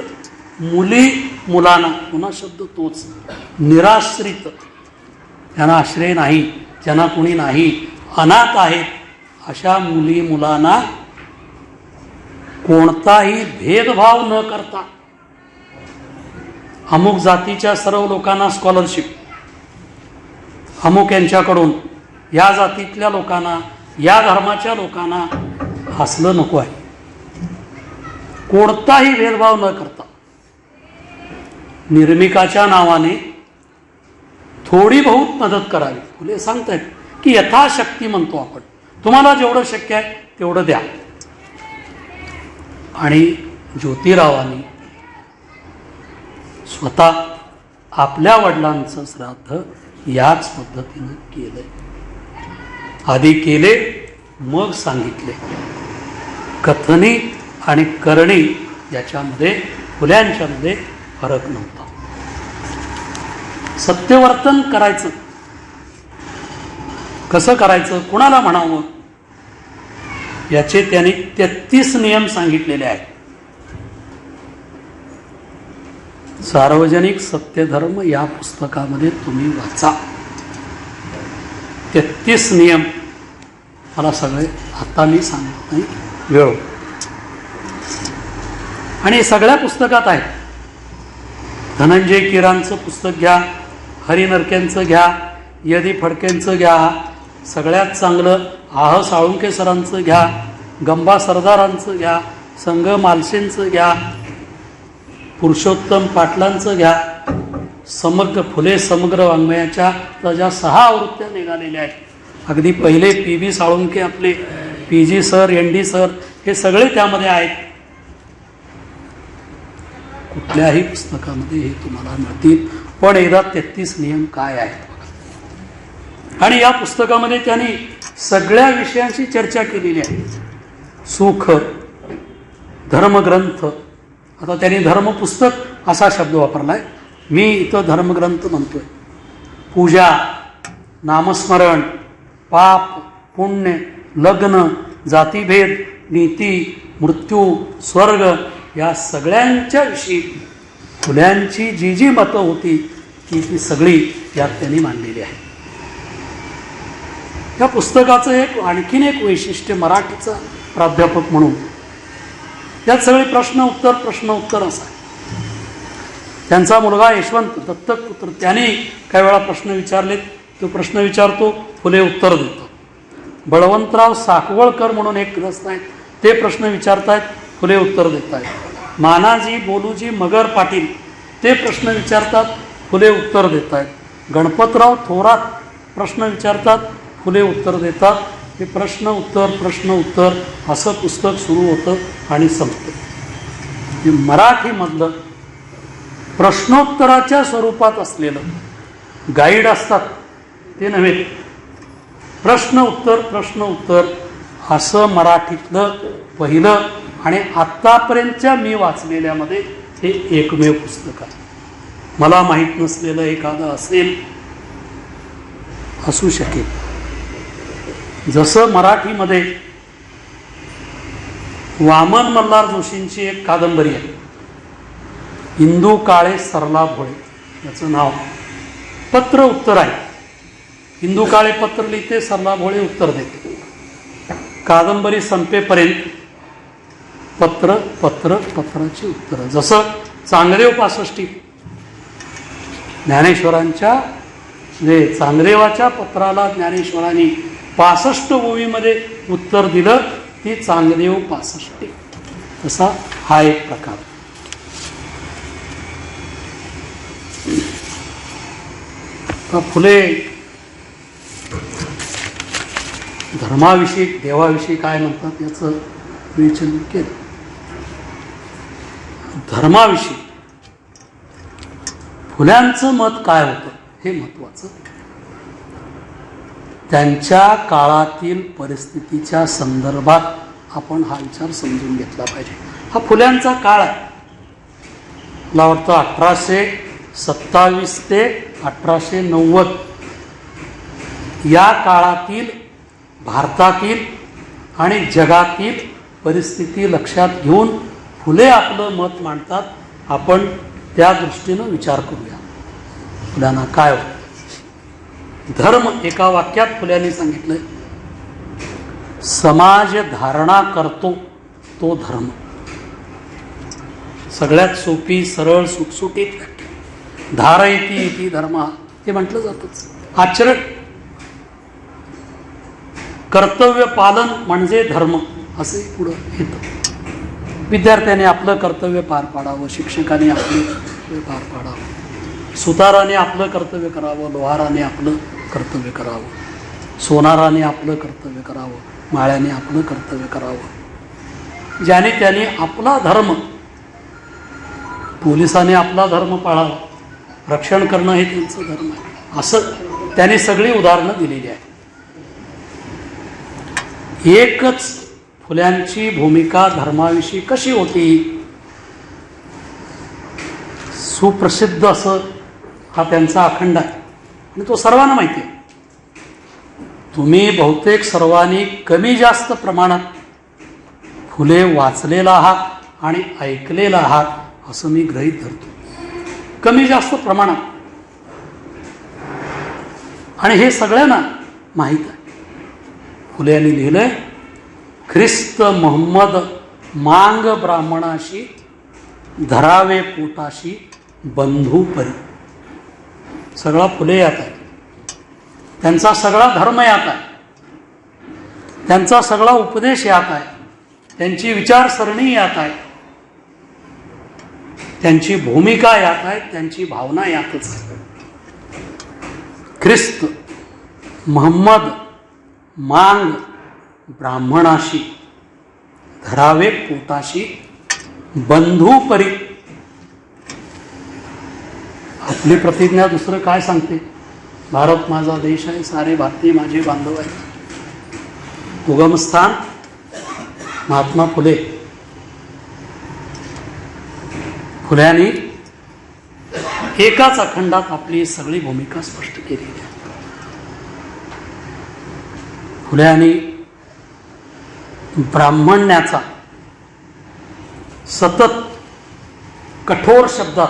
मुली मुलांना, पुन्हा शब्द तोच, निराश्रित, त्यांना आश्रय नाही, ज्यांना कुणी नाही, अनाथ आहेत, अशा मुली मुलांना कोणताही भेदभाव न करता अमुक जातीच्या सर्व लोकांना स्कॉलरशिप, अमुक यांच्याकडून या जातीतल्या लोकांना, या धर्माच्या लोकांना, असलं नको आहे. कोणताही भेदभाव न करता निर्मिकाच्या नावाने थोडी बहुत मदत करावी. फुले सांगतायत की यथाशक्ती म्हणतो आपण, तुम्हाला जेवढं शक्य आहे तेवढं द्या. आणि ज्योतिरावांनी स्वतः आपल्या वडिलांचं श्राद्ध याच पद्धतीनं केलंय. आधी केले मग सांगितले. कथनी आणि करणी याच्यामध्ये, फुल्यांच्यामध्ये फरक नव्हता. सत्यवर्तन करायचं, कसं करायचं, कुणाला म्हणावं, याचे त्यांनी 33 नियम सांगितलेले आहेत. सार्वजनिक सत्यधर्म या पुस्तकामध्ये तुम्ही वाचा. 33 नियम, मला सगळे आता मी सांगत नाही, वेळ, आणि सगळ्या पुस्तकात आहेत. धनंजय किरांचं पुस्तक घ्या, हरी नरकेंचं घ्या, यदी फडकेंचं घ्या, सगळ्यात चांगलं आह साळुंके सरांचं घ्या, गंबा सरदारांचं घ्या, संग मालशेंचं घ्या, पुरुषोत्तम पाटलांचं घ्या. समग्र फुले समग्र वाङ्मयाच्या ज्या 6 आवृत्त्या निघालेल्या आहेत. अगदी पहिले PB साळुंके, आपले PG सर, ND सर, हे सगळे त्यामध्ये आहेत. कुठल्याही पुस्तकामध्ये हे तुम्हाला मिळतील. पण एकदा 33 नियम काय आहेत बघा. आणि या पुस्तकामध्ये त्यांनी सगळ्या विषयांची चर्चा केलेली आहे. सुख, धर्मग्रंथ, आता त्यांनी धर्मपुस्तक असा शब्द वापरलाय, मी इथं धर्मग्रंथ म्हणतोय. पूजा, नामस्मरण, पाप, पुण्य, लग्न, जातीभेद, नीती, मृत्यू, स्वर्ग, या सगळ्यांच्या विषयी फुल्यांची जी जी मतं होती ती सगळी यात त्यांनी मांडलेली आहे. या पुस्तकाचं आणखीन एक वैशिष्ट्य मराठीचा प्राध्यापक म्हणून यात सगळे प्रश्न उत्तर असा आहे. त्यांचा मुलगा यशवंत दत्तक पुत्र, त्याने काही वेळा प्रश्न विचारलेत, तो प्रश्न विचारतो, फुले उत्तर देतात. बळवंतराव साकवळकर म्हणून एक ग्रस्त आहेत, ते प्रश्न विचारतायत, फुले उत्तर देत आहेत. मानाजी बोलूजी मगर पाटील ते प्रश्न विचारतात, फुले उत्तर देत आहेत. गणपतराव थोरात प्रश्न विचारतात, फुले उत्तर देतात. हे प्रश्न उत्तर असं पुस्तक सुरू होतं आणि संपतं. हे मराठीमधलं प्रश्नोत्तराच्या स्वरूपात असलेलं गाईड असतात ते नव्हे, प्रश्न उत्तर असं मराठीतलं पहिलं आणि आत्तापर्यंतच्या मी वाचलेल्यामध्ये हे एकमेव पुस्तक आहे. मला माहीत नसलेलं एखादं असू शकेल. जसं मराठीमध्ये वामन मल्हार जोशींची एक कादंबरी आहे, इंदू काळे सरला भोळे, याचं नाव. पत्र उत्तर आहे. इंदू काळे पत्र लिहिते, सरला भोळे उत्तर देते. कादंबरी संपेपर्यंत पत्राची उत्तरं. जसं चांगदेव 65 ज्ञानेश्वरांच्या चांगदेवाच्या पत्राला ज्ञानेश्वरांनी 65 ओळीमध्ये उत्तर दिलं, ती चांगदेव 65. तसा हा एक प्रकार. फुले धर्माविषयी देवाविषयी काय म्हणतात याचं विवेचन केलं. धर्माविषयी फुल्यांचं मत काय होतं हे महत्वाचं. त्यांच्या काळातील परिस्थितीच्या संदर्भात आपण हा विचार समजून घेतला पाहिजे. हा फुल्यांचा काळ आहे. मला वाटतं 1827 ते 1890 या काळातील भारतातील आणि जगातील परिस्थिती लक्षात घेऊन फुले आपलं मत मांडतात. आपण त्या दृष्टीनं विचार करूया. फुल्यांना काय होतं? धर्म एका वाक्यात फुल्यांनी सांगितलंय, समाज धारणा करतो तो धर्म. सगळ्यात सोपी, सरळ, सुटसुटीत व्याख्या. धारयती इति धर्म हे म्हटलं जातच. आचरण, कर्तव्य पालन म्हणजे धर्म असे पुढं येतं. विद्यार्थ्याने आपलं कर्तव्य पार पाडावं, शिक्षकाने आपलं कर्तव्य पार पाडावं, सुताराने आपलं कर्तव्य करावं, लोहाराने आपलं कर्तव्य करावं, सोनाराने आपलं कर्तव्य करावं, माळ्याने आपलं कर्तव्य करावं, ज्याने त्याने आपला धर्म, पोलिसाने आपला धर्म पाळावा, रक्षण करणं हे त्यांचं धर्म आहे. असं त्याने सगळी उदाहरणं दिलेली आहेत. एकच फुल्यांची भूमिका धर्माविषयी कशी होती? सुप्रसिद्ध असं हा त्यांचा अखंड आहे आणि तो सर्वांना माहिती आहे. तुम्ही बहुतेक सर्वांनी कमी जास्त प्रमाणात फुले वाचलेला आहात आणि ऐकलेला आहात असं मी गृहीत धरतो. कमी जास्त प्रमाणात. आणि हे सगळ्यांना माहीत आहे. फुले यांनी लिहिलंय, ख्रिस्त मोहम्मद मांग ब्राह्मणाशी धरावे पोटाशी बंधू परी. सगळा फुले यात आहे. त्यांचा सगळा धर्म यात आहे. त्यांचा सगळा उपदेश यात आहे. त्यांची विचारसरणी यात आहे. त्यांची भूमिका यात आहे. त्यांची भावना यातच आहे. ख्रिस्त मोहम्मद मांग ब्राह्मणाशी धरावे पोटाशी बंधू परी. आपली प्रतिज्ञा दुसरं काय सांगते? भारत माझा देश आहे, सारे भारतीय माझे बांधव आहेत. उगमस्थान महात्मा फुले. फुल्यांनी एकाच अखंडात आपली सगळी भूमिका स्पष्ट केली आहे. फुल्यांनी ब्राह्मण्याचा सतत कठोर शब्दात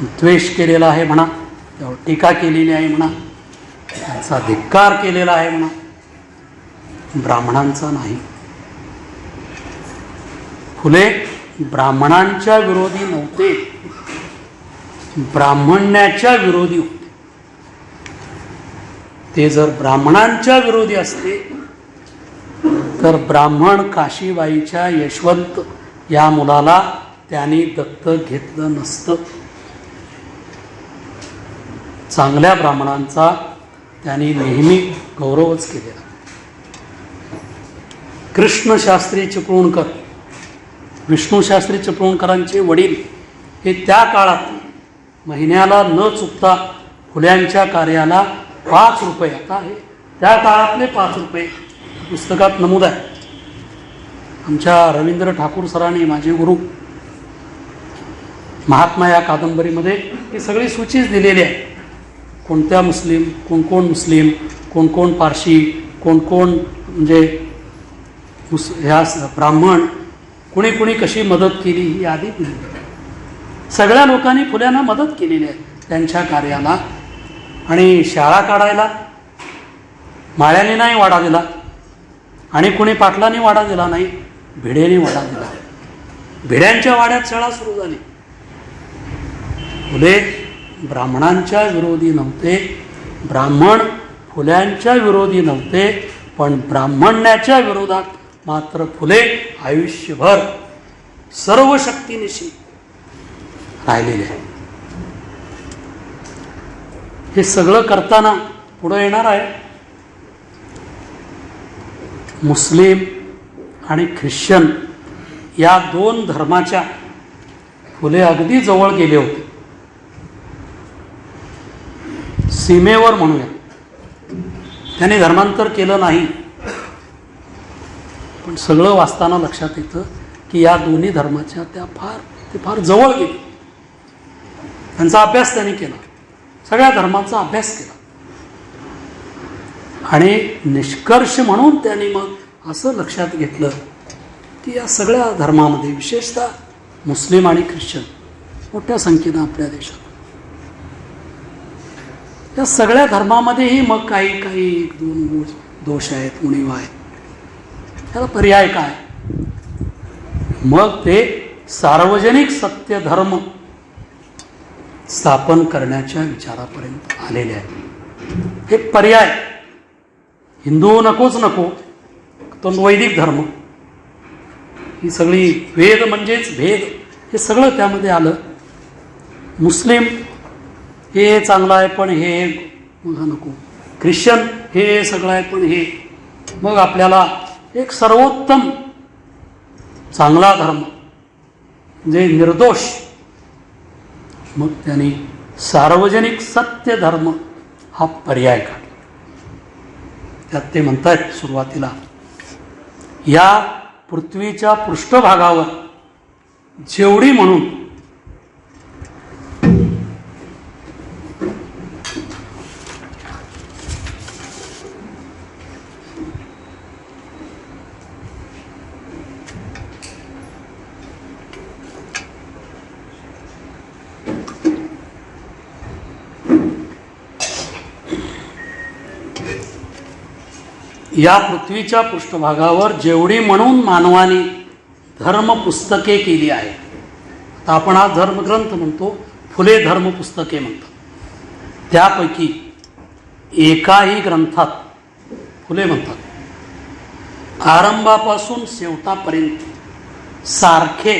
द्वेष केलेला आहे म्हणा, त्यावर टीका केलेली आहे म्हणा, त्यांचा धिक्कार केलेला आहे म्हणा, ब्राह्मणांचा नाही. फुले ब्राह्मणांच्या विरोधी नव्हते, ब्राह्मण्याच्या विरोधी होते. ते जर ब्राह्मणांच्या विरोधी असते तर ब्राह्मण काशीबाईच्या यशवंत या मुलाला त्यांनी दत्तक घेतलं नसतं. चांगल्या ब्राह्मणांचा त्यांनी नेहमी गौरवच केलेला. कृष्णशास्त्री चिपळूणकर, विष्णूशास्त्री चिपळूणकरांचे वडील हे त्या काळात महिन्याला न चुकता फुल्यांच्या कार्याला 5 रुपये, आता हे त्या काळातले 5 रुपये पुस्तकात नमूद आहे. आमच्या रवींद्र ठाकूर सरांनी, माझे गुरु, महात्मा या कादंबरीमध्ये ही सगळी सूचीच दिलेली आहे. कोणत्या मुस्लिम, कोण कोण मुस्लिम, कोण कोण पारशी, कोण कोण म्हणजे ह्या ब्राह्मण, कुणी कुणी कशी मदत केली ही यादी दिली. सगळ्या लोकांनी फुल्यांना मदत केलेली आहे त्यांच्या कार्याला. आणि शाळा काढायला माळ्याने नाही वाडा दिला, आणि कुणी पाटलांनी वाडा दिला नाही, भिडेने वाडा दिला. भिड्यांच्या वाड्यात शाळा सुरू झाली. फुले ब्राह्मणांच्या विरोधी नव्हते, ब्राह्मण फुल्यांच्या विरोधी नव्हते, पण ब्राह्मण्याच्या विरोधात मात्र फुले आयुष्यभर सर्व शक्तीनिशी राहिलेले आहे. हे सगळं करताना पुढं येणार आहे मुस्लिम आणि ख्रिश्चन या 2 धर्माच्या फुले अगदी जवळ गेले होते, सीमेवर म्हणूया. त्यांनी धर्मांतर केलं नाही, पण सगळं वाचताना लक्षात येतं की या दोन्ही धर्माच्या ते फार जवळ गेले. त्यांचा अभ्यास त्यांनी केला, सगळ्या धर्मांचा अभ्यास केला, आणि निष्कर्ष म्हणून त्यांनी मग असं लक्षात घेतलं की या सगळ्या धर्मामध्ये, विशेषतः मुस्लिम आणि ख्रिश्चन मोठ्या संख्येनं आपल्या देशात, या सगळ्या धर्मामध्येही मग काही 1-2 दोष आहेत, उणीवा आहेत. त्याला पर्याय काय? मग ते सार्वजनिक सत्य धर्म स्थापन करण्याच्या विचारापर्यंत आलेले आहे. एक पर्याय, हिंदू नकोच नको, तो वैदिक धर्म, ही सगळी वेद म्हणजेच भेद, हे सगळं त्यामध्ये आलं. मुस्लिम हे चांगलं आहे पण हे मग नको, ख्रिश्चन हे सगळं आहे पण हे, मग आपल्याला एक सर्वोत्तम चांगला धर्म जे निर्दोष, मग त्यांनी सार्वजनिक सत्य धर्म हा पर्याय काढला. त्यात ते म्हणतात सुरुवातीला, या पृथ्वीच्या पृष्ठभागावर जेवढी म्हणून या पृथ्वीच्या पृष्ठभागावर जेवढी म्हणून मानवाने धर्मपुस्तके केली आहे. आता आपण आज धर्मग्रंथ म्हणतो, फुले धर्मपुस्तके म्हणतात. त्यापैकी एकाही ग्रंथात फुले म्हणतात आरंभापासून शेवटापर्यंत सारखे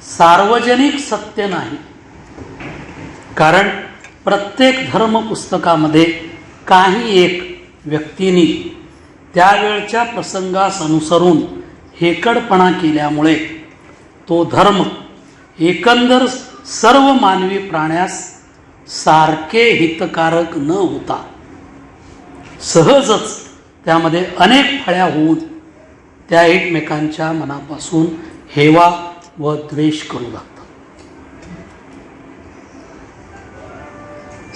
सार्वजनिक सत्य नाही. कारण प्रत्येक धर्मपुस्तकामध्ये काही एक व्यक्तींनी त्यावेळच्या प्रसंगास अनुसरून हेकडपणा केल्यामुळे तो धर्म एकंदर सर्व मानवी प्राण्यास सारखे हितकारक न होता सहजच त्यामध्ये अनेक फळ्या होऊन त्या एकमेकांच्या मनापासून हेवा व द्वेष करू लागतात.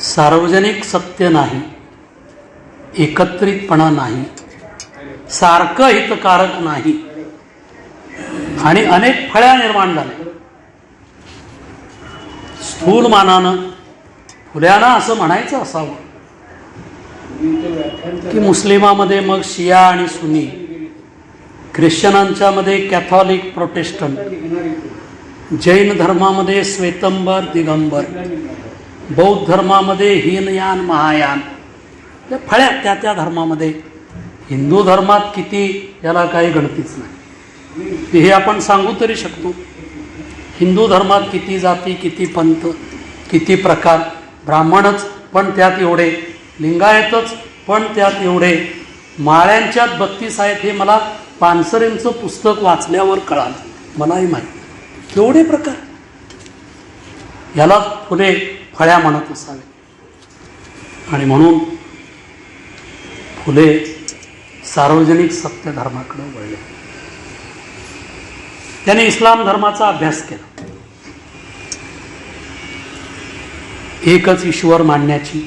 सार्वजनिक सत्य नाही, एकत्रितपणा नाही, सारखं हितकारक नाही, आणि अनेक फळ्या निर्माण झाल्या. स्थूल मानानं फुल्यांना असं म्हणायचं असावं की मुस्लिमामध्ये मग शिया आणि सुन्नी, ख्रिश्चनांच्यामध्ये कॅथॉलिक प्रोटेस्टंट, जैन धर्मामध्ये श्वेतंबर दिगंबर, बौद्ध धर्मामध्ये हीनयान महायान, त्या फळ्या त्या त्या धर्मामध्ये. हिंदू धर्मात किती, याला काही गणतीच नाही. हे आपण सांगू तरी शकतो. हिंदू धर्मात किती जाती, किती पंथ, किती प्रकार. ब्राह्मणच पण त्यात एवढे, लिंगायतच पण त्यात एवढे, माळ्यांच्यात 32 आहेत. हे मला पानसरेंचं पुस्तक वाचल्यावर कळालं, मलाही माहीत. एवढे प्रकार. याला फुले फळ्या म्हणत असावे. आणि म्हणून फुले सार्वजनिक सत्य धर्माकडे वळले. त्याने इस्लाम धर्माचा अभ्यास केला. एकच ईश्वर मानण्याची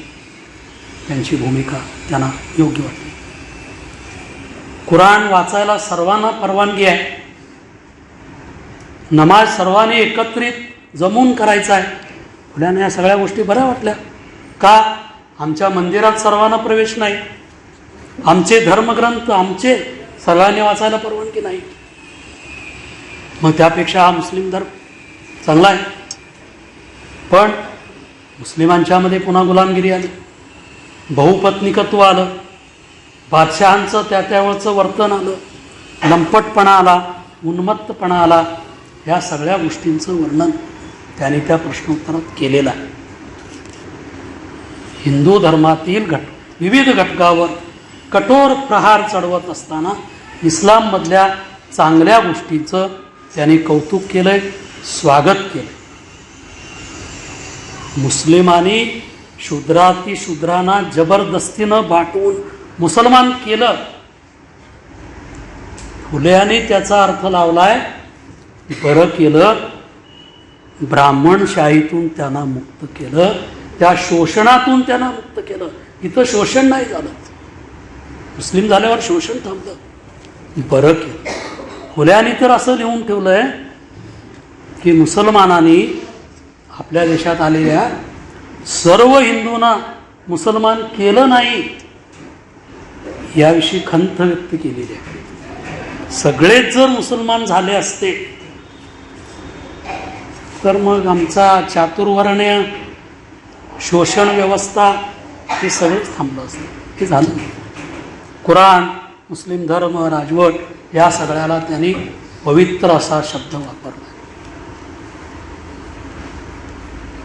त्यांची भूमिका त्यांना योग्य वाटली. कुराण वाचायला सर्वांना परवानगी आहे. नमाज सर्वांनी एकत्रित जमून करायचा आहे. फुल्यांना या सगळ्या गोष्टी बऱ्या वाटल्या. का? आमच्या मंदिरात सर्वांना प्रवेश नाही, आमचे धर्मग्रंथ आमचे सर्वांनी वाचायला परवानगी नाही, मग त्यापेक्षा हा मुस्लिम धर्म चांगला आहे. पण मुस्लिमांच्यामध्ये पुन्हा गुलामगिरी आली, बहुपत्निकत्व आलं, बादशहांचं त्या त्यावेळचं वर्तन आलं, लंपटपणा आला, उन्मत्तपणा आला. या सगळ्या गोष्टींचं वर्णन त्याने त्या प्रश्नोत्तरात केलेलं आहे. हिंदू धर्मातील विविध घटकावर कठोर प्रहार चढवत असताना इस्लाममधल्या चांगल्या गोष्टींचं त्याने कौतुक केलंय, स्वागत केलंय. मुस्लिमांनी शूद्रातिशूद्रांना जबरदस्तीनं बाटवून मुसलमान केलं. फुल्यांनी त्याचा अर्थ लावलाय, बरं केलं, ब्राह्मणशाहीतून त्यांना मुक्त केलं, त्या शोषणातून त्यांना मुक्त केलं. इथं शोषण नाही झालं, मुस्लिम झाल्यावर शोषण थांबलं. बरं केलं. फुल्यांनी तर असं लिहून ठेवलंय की मुसलमानांनी आपल्या देशात आलेल्या सर्व हिंदूंना मुसलमान केलं नाही, याविषयी खंत व्यक्त केलेली आहे. सगळेच जर मुसलमान झाले असते तर मग आमचा चातुर्वर्ण्य शोषण व्यवस्था हे सगळंच थांबलं असतं. हे झालं नाही. कुराण, मुस्लिम धर्म, राजवट या सगळ्याला त्यांनी पवित्र असा शब्द वापरला.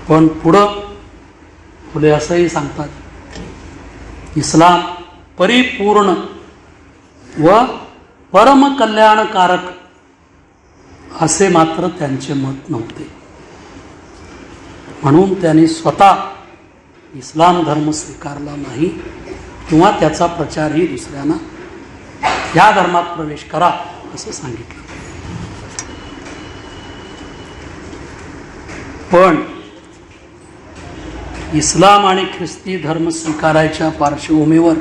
पण पुढं फुले असंही सांगतात, इस्लाम परिपूर्ण व परमकल्याणकारक असे मात्र त्यांचे मत नव्हते. म्हणून त्यांनी स्वतः इस्लाम धर्म स्वीकारला नाही किंवा त्याचा प्रचारही दुसऱ्यांना या धर्मात प्रवेश करा असं सांगितलं. पण इस्लाम आणि ख्रिस्ती धर्म स्वीकारायच्या पार्श्वभूमीवर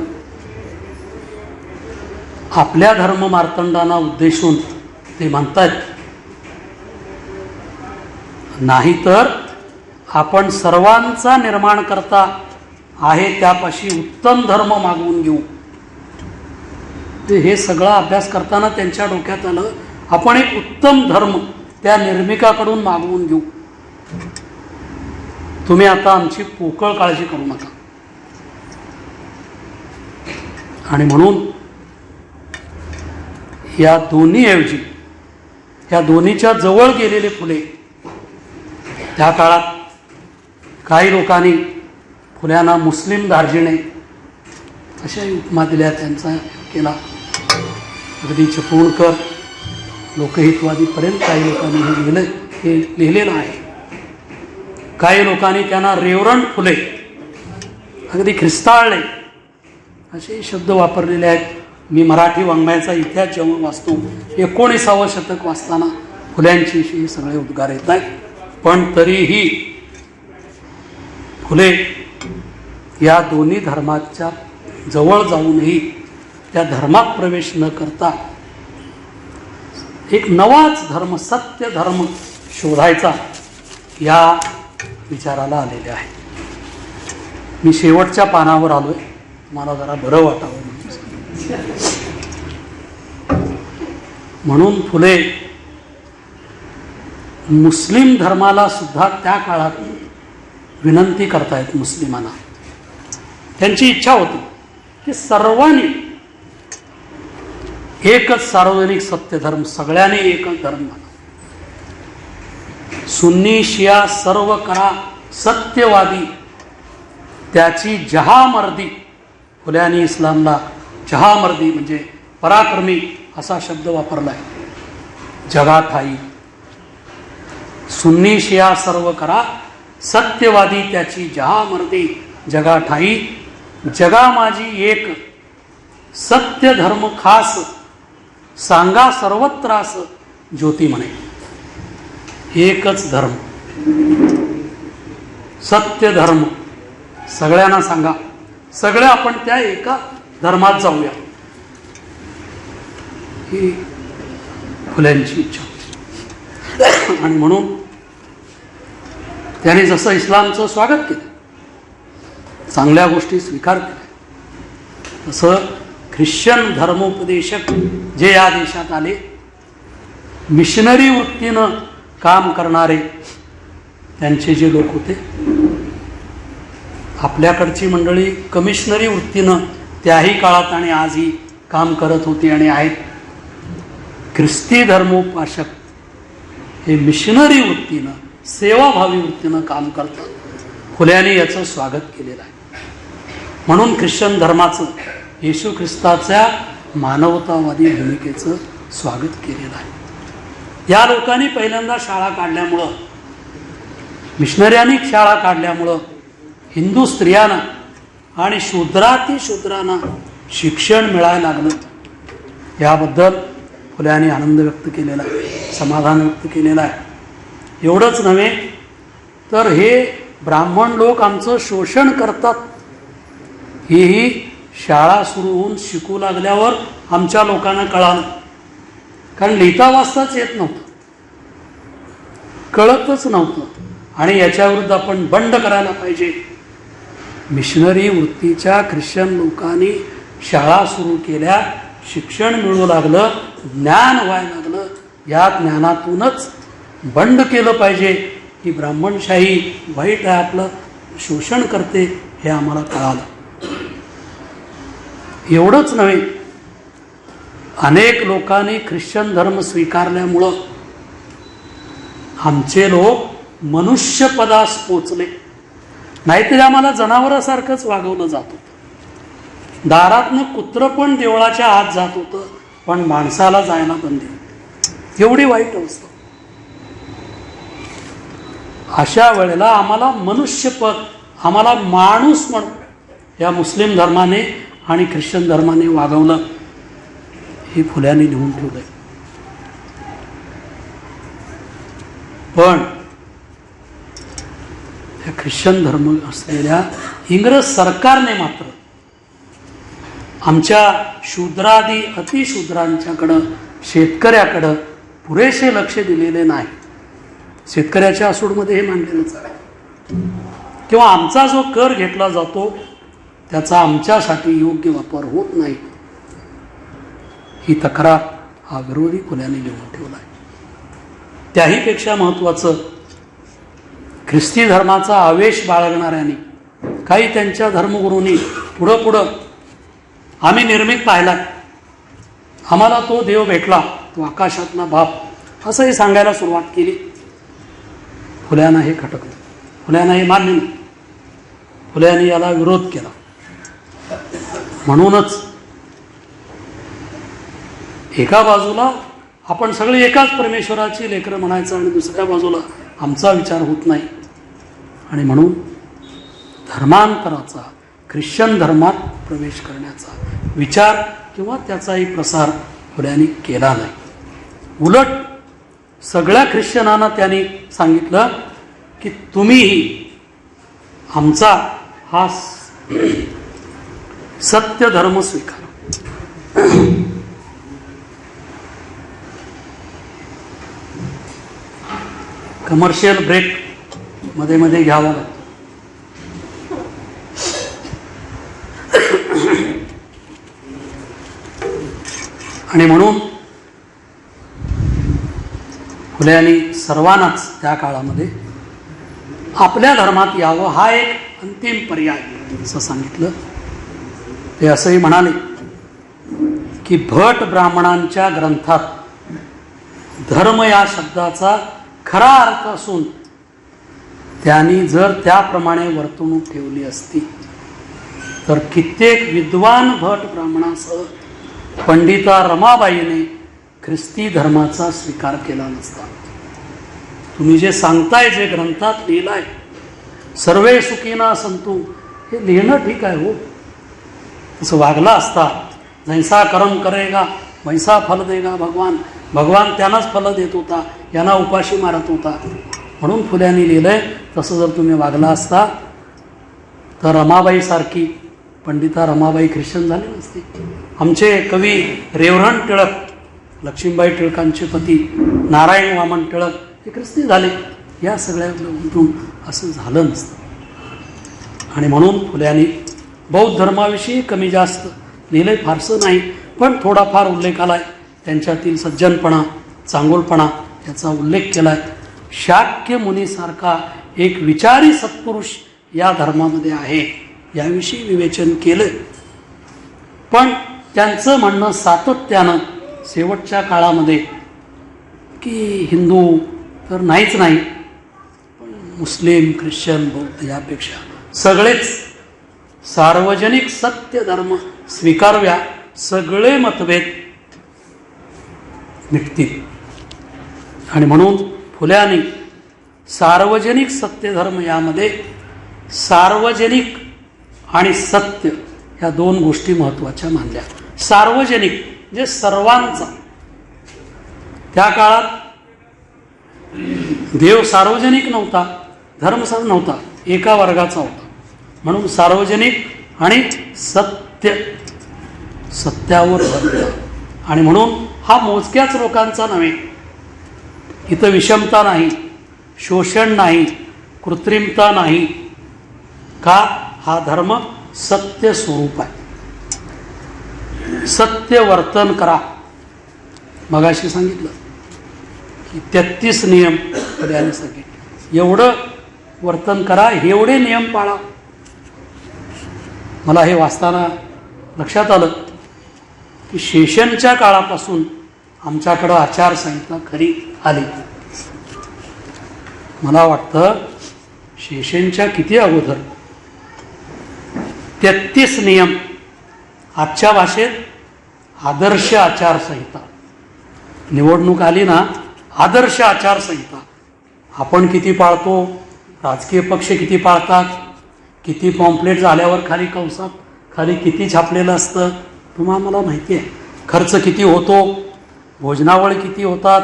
आपल्या धर्म मार्तंडांना उद्देशून ते म्हणतात, नाहीतर आपण सर्वांचा निर्माण करता आहे त्यापाशी उत्तम धर्म मागवून घेऊ. हे सगळा अभ्यास करताना त्यांच्या डोक्यात आलं, आपण एक उत्तम धर्म त्या निर्मिकाकडून मागवून घेऊ. तुम्ही आता आमची पोकळ काळजी करू नका. आणि म्हणून या दोन्ही ऐवजी या दोन्हीच्या जवळ गेलेले फुले त्या काळात काही लोकांनी फुल्यांना मुस्लिम दार्जिणे अशाही उपमा दिल्या, त्यांचा केला. अगदी चिपळूणकर लोकहितवादीपर्यंत काही लोकांनी हे लिहिलेलं आहे. काही लोकांनी त्यांना रेवरंड फुले, अगदी ख्रिस्ताळले असे शब्द वापरलेले आहेत. मी मराठी वाङ्मयाचा इतिहास जेव्हा वाचतो 19वे शतक वाचताना फुल्यांची हे सगळे उद्गार येत आहेत. पण तरीही फुले या दोन्ही धर्माच्या जवळ जाऊनही त्या धर्मात प्रवेश न करता एक नवाच धर्म, सत्य धर्म शोधायचा या विचाराला आलेले आहे. मी शेवटच्या पानावर आलोय, मला जरा बरं वाटावं म्हणून फुले मुस्लिम धर्माला सुद्धा त्या काळात विनंती करतायत मुस्लिमांना. त्यांची इच्छा होती की सर्वांनी एकच सार्वजनिक सत्य धर्म, सगळ्यांनी एकच धर्म माना. सुन्नी शिया सर्व करा सत्यवादी, त्याची जहामर्दी. फुल्यांनी इस्लामला जहामर्दी म्हणजे पराक्रमी असा शब्द वापरलाय. जगाठाई सुन्नी शिया सर्व करा सत्यवादी, त्याची जहामर्दी जगाठाई. जगा माझी एक सत्य धर्म खास, सांगा सर्वत्रास ज्योती म्हणे. एकच धर्म, सत्य धर्म सगळ्यांना सांगा, सगळे आपण त्या एका धर्मात जाऊया, ही फुल्यांची इच्छा होती. आणि म्हणून त्याने जसं इस्लामचं स्वागत केलं, चांगल्या गोष्टी स्वीकार केल्या, तसं ख्रिश्चन धर्मोपदेशक जे या देशात आले, मिशनरी वृत्तीनं काम करणारे त्यांचे जे लोक होते, आपल्याकडची मंडळी कमिशनरी वृत्तीनं त्याही काळात आणि आजही काम करत होती आणि आहेत. ख्रिस्ती धर्मोपासक हे मिशनरी वृत्तीनं, सेवाभावी वृत्तीनं काम करतात. फुल्यांनी याचं स्वागत केलेलं आहे. म्हणून ख्रिश्चन धर्माचं, येशू ख्रिस्ताच्या मानवतावादी भूमिकेचं स्वागत केलेलं आहे. या लोकांनी पहिल्यांदा शाळा काढल्यामुळं, मिशनऱ्यांनी शाळा काढल्यामुळं हिंदू स्त्रियांना आणि शूद्रातिशूद्रांना शिक्षण मिळायला लागलं. याबद्दल फुल्यांनी आनंद व्यक्त केलेला आहे, समाधान व्यक्त केलेलं आहे. एवढंच नव्हे तर हे ब्राह्मण लोक आमचं शोषण करतात, हेही शाळा सुरू होऊन शिकू लागल्यावर आमच्या लोकांना कळालं. कारण लिहिता वाचताच येत नव्हतं, कळतच नव्हतं. आणि याच्याविरुद्ध आपण बंड करायला पाहिजे. मिशनरी वृत्तीच्या ख्रिश्चन लोकांनी शाळा सुरू केल्या, शिक्षण मिळू लागलं, ज्ञान व्हायला लागलं. या ज्ञानातूनच बंड केलं पाहिजे. ही ब्राह्मणशाही वाईट आहे, आपलं शोषण करते, हे आम्हाला कळालं. एवढंच नव्हे, अनेक लोकांनी ख्रिश्चन धर्म स्वीकारल्यामुळं आमचे लोक मनुष्यपदास पोचले. नाहीतरी आम्हाला जनावरासारखंच वागवलं जात होतं. दारातनं कुत्रं पण देवळाच्या आत जात होतं, पण माणसाला जायला बंदी. एवढी वाईट अवस्था. अशा वेळेला आम्हाला मनुष्यपद, आम्हाला माणूस म्हणून या मुस्लिम धर्माने आणि ख्रिश्चन धर्माने वागवलं. हे फुल्यांनी लिहून ठेवलंय. पण या ख्रिश्चन धर्म असलेल्या इंग्रज सरकारने मात्र आमच्या शूद्रादी अतिशूद्रांच्याकडं, शेतकऱ्याकडं पुरेसे लक्ष दिलेले नाही. शेतकऱ्याच्या असूडमध्ये हे मांडलेलंच आहे. किंवा आमचा जो कर घेतला जातो त्याचा आमच्यासाठी योग्य वापर होत नाही, ही तक्रार हा विरोधी फुल्यांनी लिहून ठेवला आहे. त्याहीपेक्षा महत्त्वाचं, ख्रिस्ती धर्माचा आवेश बाळगणाऱ्यांनी, काही त्यांच्या धर्मगुरूंनी पुढं आम्ही निर्मित पाहिला, आम्हाला तो देव भेटला, तो आकाशातला बाप, असंही सांगायला सुरुवात केली. फुल्यांना हे खटकलं, फुल्यांना हे मान्य नाही. फुल्यांनी याला विरोध केला. म्हणूनच एका बाजूला आपण सगळे एकाच परमेश्वराची लेकरं म्हणायचं आणि दुसऱ्या बाजूला आमचा विचार होत नाही. आणि म्हणून धर्मांतराचा, ख्रिश्चन धर्मात प्रवेश करण्याचा विचार किंवा त्याचाही प्रसार फुल्यांनी केला नाही. उलट सगळ्या ख्रिश्चनांना त्यांनी सांगितलं की तुम्हीही आमचा हा सत्य धर्म स्वीकारा. कमर्शियल ब्रेक मध्ये मध्ये घ्यावा लागतो. आणि म्हणून फुले यांनी सर्वांनाच त्या काळामध्ये आपल्या धर्मात यावं हा एक अंतिम पर्याय असं सांगितलं. ते असंही म्हणाले की भट ब्राह्मणांच्या ग्रंथात धर्म या शब्दाचा खरा अर्थ असून त्यांनी जर त्याप्रमाणे वर्तणूक ठेवली असती तर कित्येक विद्वान भट ब्राह्मणासह पंडिता रमाबाईने ख्रिस्ती धर्माचा स्वीकार केला नसता. तुम्ही जे सांगताय, जे ग्रंथात लिहिलंय, सर्वे सुखीना संतू, हे लिहिणं ठीक आहे हो. तसं वागला असता, जैसा कर्म करेगा वैसा फल देगा भगवान, भगवान त्यांनाच फल देत होता, यांना उपाशी मारत होता. म्हणून फुल्यांनी लिहिलंय तसं जर तुम्ही वागला असता तर रमाबाईसारखी पंडिता रमाबाई ख्रिश्चन झाली नसती. आमचे कवी रेव्हरंड टिळक, लक्ष्मीबाई टिळकांचे पती नारायण वामन टिळक हे ख्रिस्ती झाले. या सगळ्या उलटून असं झालं नसतं. आणि म्हणून फुल्यांनी बौद्ध धर्माविषयी कमी जास्त लिहिलंय, फारसं नाही, पण थोडाफार उल्लेख आलाय. त्यांच्यातील सज्जनपणा, चांगुलपणा याचा उल्लेख केलाय. शाक्य मुनीसारखा एक विचारी सत्पुरुष या धर्मामध्ये आहे याविषयी विवेचन केलं. पण त्यांचं म्हणणं सातत्यानं शेवटच्या काळामध्ये की हिंदू तर नाहीच नाही, पण मुस्लिम, ख्रिश्चन, बौद्ध यापेक्षा सगळेच सार्वजनिक सत्य धर्म स्वीकारव्या, सगळे मतभेद मिटतील. आणि म्हणून फुल्यांनी सार्वजनिक सत्यधर्म यामध्ये सार्वजनिक आणि सत्य या दोन गोष्टी महत्त्वाच्या मानल्या. सार्वजनिक म्हणजे सर्वांचा. त्या काळात देव सार्वजनिक नव्हता, धर्म नव्हता, एका वर्गाचा होता. म्हणून सार्वजनिक आणि सत्य, सत्यावर भर दिला. आणि म्हणून हा मोजक्याच लोकांचा नव्हे. इथं विषमता नाही, शोषण नाही, कृत्रिमता नाही. का? हा धर्म सत्य स्वरूप आहे. सत्य वर्तन करा. मगाशी सांगितलं की 33 नियम फुल्यांनी सांगितले. एवढं वर्तन करा, एवढे नियम पाळा. मला हे वाचताना लक्षात आलं की शेषनच्या काळापासून आमच्याकडं आचारसंहिता खरी आली. मला वाटतं शेषनच्या किती अगोदर 33 नियम, आजच्या भाषेत आदर्श आचारसंहिता. निवडणूक आली ना, आदर्श आचारसंहिता. आपण किती पाळतो, राजकीय पक्ष किती पाळतात, किती पॉम्पलेट झाल्यावर खाली कंसात खाली किती छापलेलं असतं तुम्हाला मला माहिती आहे. खर्च किती होतो, भोजनावळ किती होतात,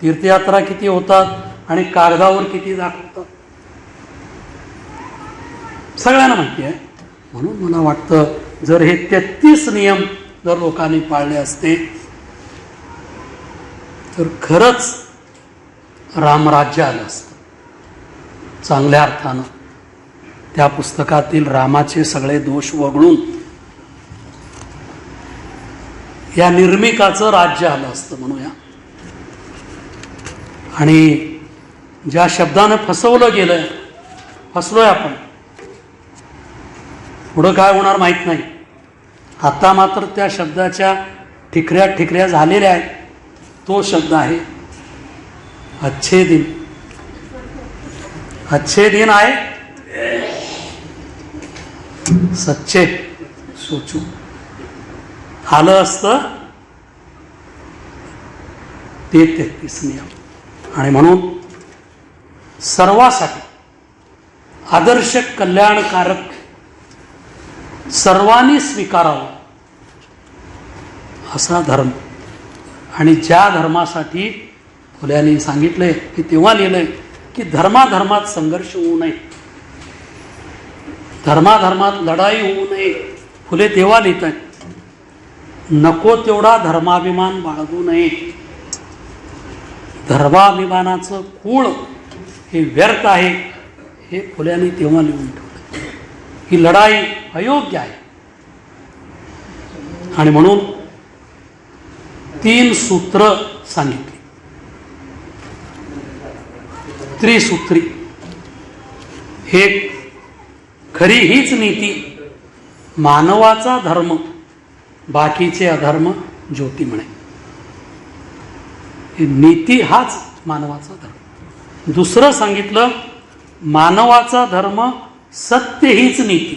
तीर्थयात्रा किती होतात आणि कागदावर किती दाखवतात, सगळ्यांना माहिती आहे. म्हणून मला वाटतं जर हे 33 नियम जर लोकांनी पाळले असते तर खरंच रामराज्य आलं असतं चांगल्या अर्थानं. त्या पुस्तकातील रामाचे सगळे दोष वगळून या निर्मिकाचं राज्य आलं असतं म्हणूया. आणि ज्या शब्दानं फसवलं गेलंय, फसलोय आपण, पुढं काय होणार माहीत नाही. आता मात्र त्या शब्दाच्या ठिकऱ्या ठिकऱ्या झालेल्या आहेत. तो शब्द आहे अच्छे दिन. अच्छे दिन आए सच्चे सोचू. आलं असतं ते 33 नियम. आणि म्हणून सर्वासाठी आदर्श कल्याणकारक, सर्वांनी स्वीकारावा असा धर्म. आणि ज्या धर्मासाठी फुल्यांनी सांगितलंय की तेव्हा लिहिलंय की धर्माधर्मात संघर्ष होऊ नये, धर्माधर्मात लढाई होऊ नये. फुले तेव्हा लिहित आहेत नको तेवढा धर्माभिमान बाळगू नये. धर्माभिमानाचं खूळ हे व्यर्थ आहे हे फुल्यांनी तेव्हा लिहून ठेवलं. ही लढाई अयोग्य आहे. आणि म्हणून 3 सूत्र सांगितली. त्रिसूत्री. एक, खरी हीच नीती, मानवाचा धर्म, बाकीचे अधर्म ज्योती म्हणे. ही नीती हाच मानवाचा धर्म. दुसरं सांगितलं, मानवाचा धर्म सत्य हीच नीती.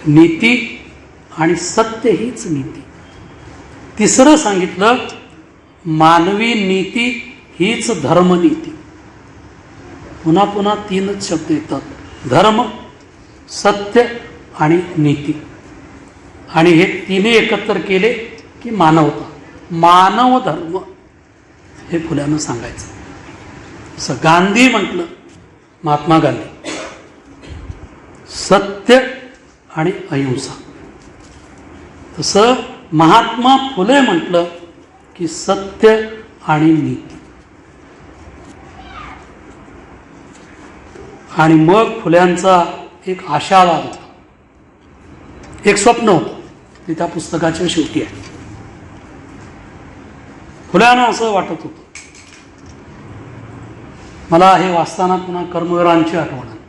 नीती आणि सत्य हीच नीती. तिसरं सांगितलं, मानवी नीती हीच धर्मनीती. पुन्हा पुन्हा 3च शब्द येतात, धर्म, सत्य आणि नीती. आणि हे तिन्ही एकत्र केले की मानवता, मानव धर्म हे फुल्यानं सांगायचं. असं गांधी म्हटलं, महात्मा गांधी, सत्य आणि अहिंसा. तसं महात्मा फुले म्हटलं की सत्य आणि नीती. आणि मग फुल्यांचा एक आशावाद होता, एक स्वप्न होतं, ते त्या पुस्तकाच्या शेवटी आहे. फुल्यांना असं वाटत होतं, मला हे वाचताना पुन्हा कर्मवीरांची आठवण आली,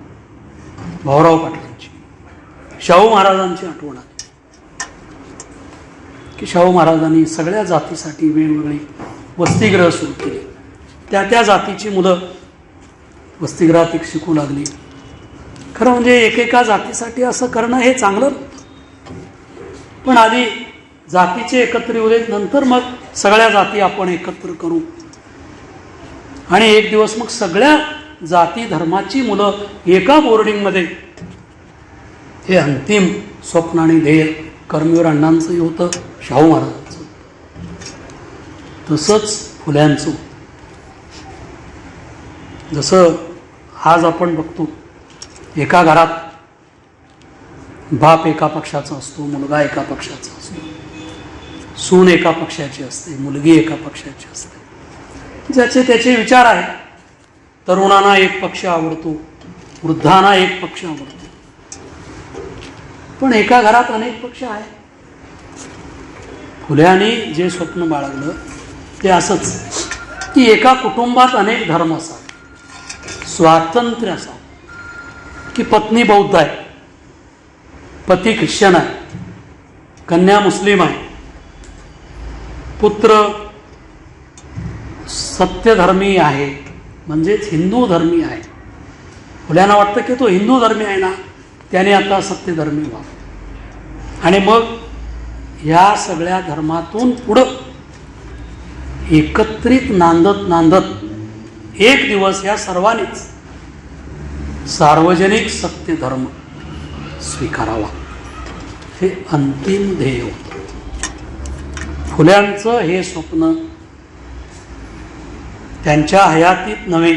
भाऊराव पाटलांची, शाहू महाराजांची आठवण आली की शाहू महाराजांनी सगळ्या जातीसाठी वेगवेगळी वसतिगृह सुरू केली. त्या जातीची मुलं वसतिगृहात शिकू लागली. खरं म्हणजे एकेका जातीसाठी असं करणं हे चांगलं नव्हतं. पण आधी जातीचे एकत्र येऊ देत, नंतर मग सगळ्या जाती आपण एकत्र करू. आणि एक दिवस मग सगळ्या जाती धर्माची मुलं एका बोर्डिंगमध्ये, हे अंतिम स्वप्न आणि ध्येय कर्मवीर अण्णांचंही होतं, शाहू महाराजांचं. तसंच फुल्यांचं. जसं आज आपण बघतो, एका घरात बाप एका पक्षाचा असतो, मुलगा एका पक्षाचा असतो, सून एका पक्षाची असते, मुलगी एका पक्षाची असते. ज्याचे त्याचे विचार आहेत. तरुणांना एक पक्ष आवडतो, वृद्धांना एक पक्ष आवडतो. पण एका घरात अनेक पक्ष आहेत. फुल्यांनी जे स्वप्न बाळगलं ते असंच की एका कुटुंबात अनेक धर्म असावे, स्वातंत्र्य असावं. की पत्नी बौद्ध आहे, पती ख्रिश्चन आहे, कन्या मुस्लिम आहे, पुत्र सत्यधर्मी आहे, म्हणजेच हिंदू धर्मी आहे. फुल्यांना वाटतं की तो हिंदू धर्मी आहे ना, त्याने आता सत्यधर्मी व्हावं. आणि मग ह्या सगळ्या धर्मातून पुढं एकत्रित नांदत एक दिवस या सर्वांनीच सार्वजनिक सत्य धर्म स्वीकारावा, हे अंतिम ध्येय होतं. फुल्यांचं हे स्वप्न त्यांच्या हयातीत नव्हे,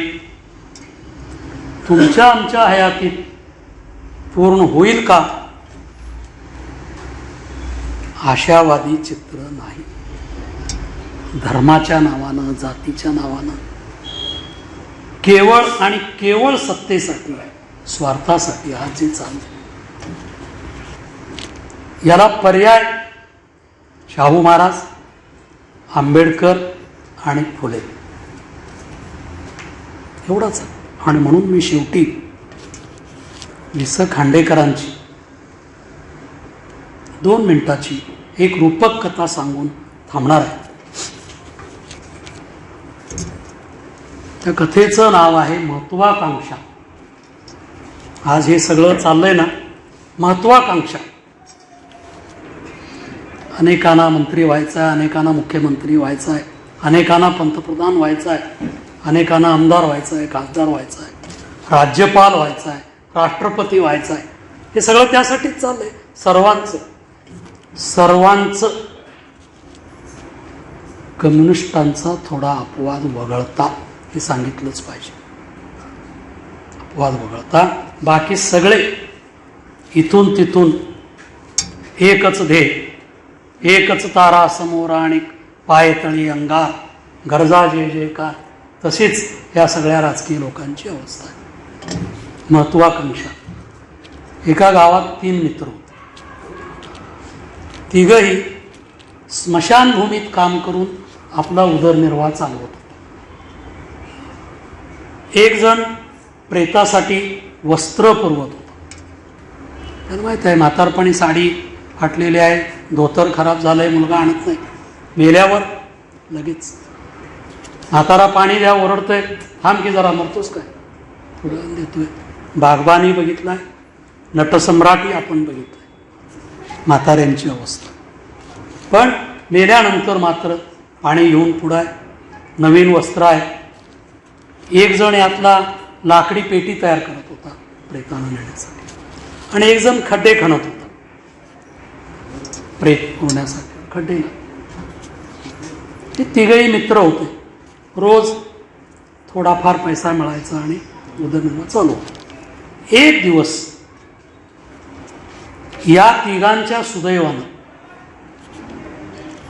तुमच्या आमच्या हयातीत पूर्ण होईल का, आशावादी चित्र नाही. धर्माच्या नावानं, जातीच्या नावानं, केवळ आणि केवळ सत्तेसाठी, स्वार्थासाठी आज जे चालतं, याला पर्याय शाहू महाराज, आंबेडकर आणि फुले एवढंच. आणि म्हणून मी शेवटी वि स खांडेकरांची 2 मिनिटाची एक रूपक कथा सांगून थांबणार आहे. त्या कथेचं नाव आहे महत्वाकांक्षा. आज हे सगळं चाललंय ना, महत्वाकांक्षा. अनेकांना मंत्री व्हायचं आहे, अनेकांना मुख्यमंत्री व्हायचं आहे, अनेकांना पंतप्रधान व्हायचं आहे, अनेकांना आमदार व्हायचं आहे, खासदार व्हायचं आहे, राज्यपाल व्हायचं आहे, राष्ट्रपती व्हायचं आहे. हे सगळं त्यासाठीच चाललंय. सर्वांचं कम्युनिस्टांचा थोडा अपवाद वगळता हे सांगितलंच पाहिजे. अपवाद वगळता बाकी सगळे इथून तिथून एकच ध्येय, एकच तारा समोर आणि पायतळी अंगार, गरजा जे जयकार, तशीच या सगळ्या राजकीय लोकांची अवस्था आहे. महत्वाकांक्षा. एका गावात 3 मित्र होते. तिघही स्मशानभूमीत काम करून आपला उदरनिर्वाह चालवत होते. एक जण प्रेतासाठी वस्त्र पुरवत होता. त्याला माहीत आहे म्हातारपणी साडी फाटलेली आहे, धोतर खराब झालंय, मुलगा आणत नाही, मेल्यावर लगेच म्हातारा पाणी द्या ओरडतोय, थांब की जरा, मरतोस काय, पुढं देतोय. बागबानी बघितलाय, नटसम्राटी आपण बघितलंय म्हाताऱ्यांची अवस्था. पण मेल्यानंतर मात्र पाणी घेऊन पुढं आहे, नवीन वस्त्र आहे. एक जण यातला लाकडी पेटी तयार करत होता प्रेतांना नेण्यासाठी, आणि एक जण खड्डे खणत होता प्रेत होण्यासाठी खड्डे. ते तिघही मित्र होते. रोज थोडाफार पैसा मिळायचा आणि उदरनिर्वाह चालू होता. एक दिवस या तिघांच्या सुदैवानं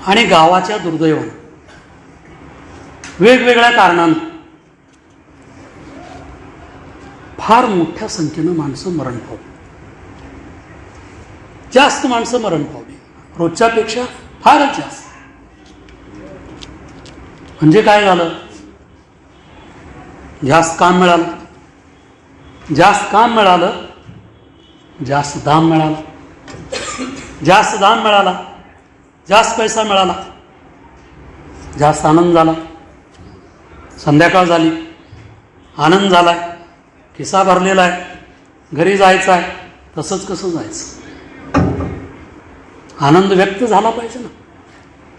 आणि गावाच्या दुर्दैवानं वेगवेगळ्या कारणानं फार मोठ्या संख्येनं माणसं मरण पावली. जास्त माणसं मरण पावली, रोजच्यापेक्षा फारच जास्त. म्हणजे काय झालं, जास्त काम मिळालं, जास्त काम मिळालं, जास्त दाम मिळालं, जास्त दाम मिळाला, जास्त पैसा मिळाला, जास्त आनंद झाला. संध्याकाळ झाली, आनंद झालाय, खिसा भरलेला आहे, घरी जायचं आहे. तसंच कसं जायचं, आनंद व्यक्त झाला पाहिजे ना,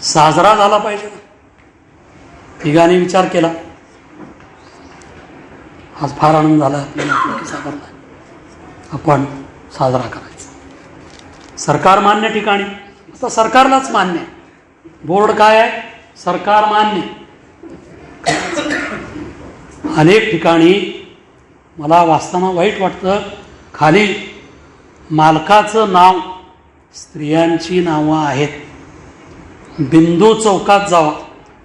साजरा झाला पाहिजे ना. तिघांनी विचार केला, आज फार आनंद झाला आपल्याला, आपला खिसा भरला, आपण साजरा करायचा. सरकार मान्य ठिकाणी, आता सरकारलाच मान्य आहे, बोर्ड काय आहे, सरकार मान्य. अनेक ठिकाणी मला वाचताना वाईट वाटतं, खाली मालकाचं नाव स्त्रियांची नावं आहेत. बिंदू चौकात जावा,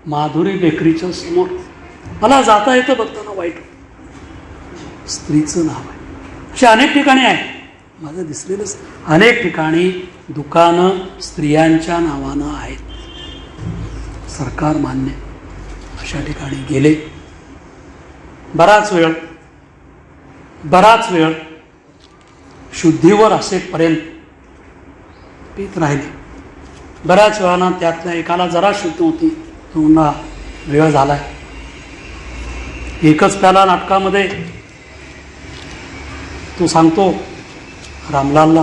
माधुरी बेकरीच्या समोर, मला जाता येतं बघताना वाईट, स्त्रीचं नाव आहे. असे अनेक ठिकाणी आहे, माझं दिसलेलंच. अनेक ठिकाणी दुकानं स्त्रियांच्या नावानं आहेत, सरकार मान्य. अशा ठिकाणी गेले. बराच वेळ शुद्धीवर असेपर्यंत पीत राहिले. बऱ्याच वेळानं त्यातल्या एकाला जरा शुद्ध होती, तो म्हणला वेळ झालाय. एकच प्याला नाटकामध्ये तो सांगतो रामलालला,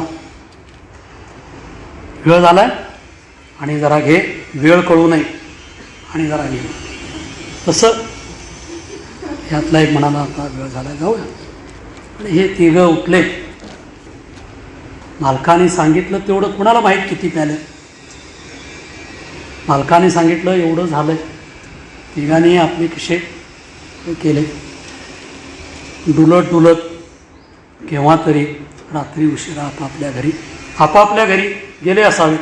वेळ झालाय आणि जरा घे, वेळ कळू नये, आणि जरा घे. तसं यातला एक म्हणाला, आता वेळ झालाय, जाऊया. आणि हे तिघं उठले. मालकाने सांगितलं तेवढं, कुणाला माहीत किती प्याले, मालकाने सांगितलं एवढं झालंय. तिघांनी आपले खिसे केले. डुलत केव्हा तरी रात्री उशिरा आपापल्या घरी गेले असावे.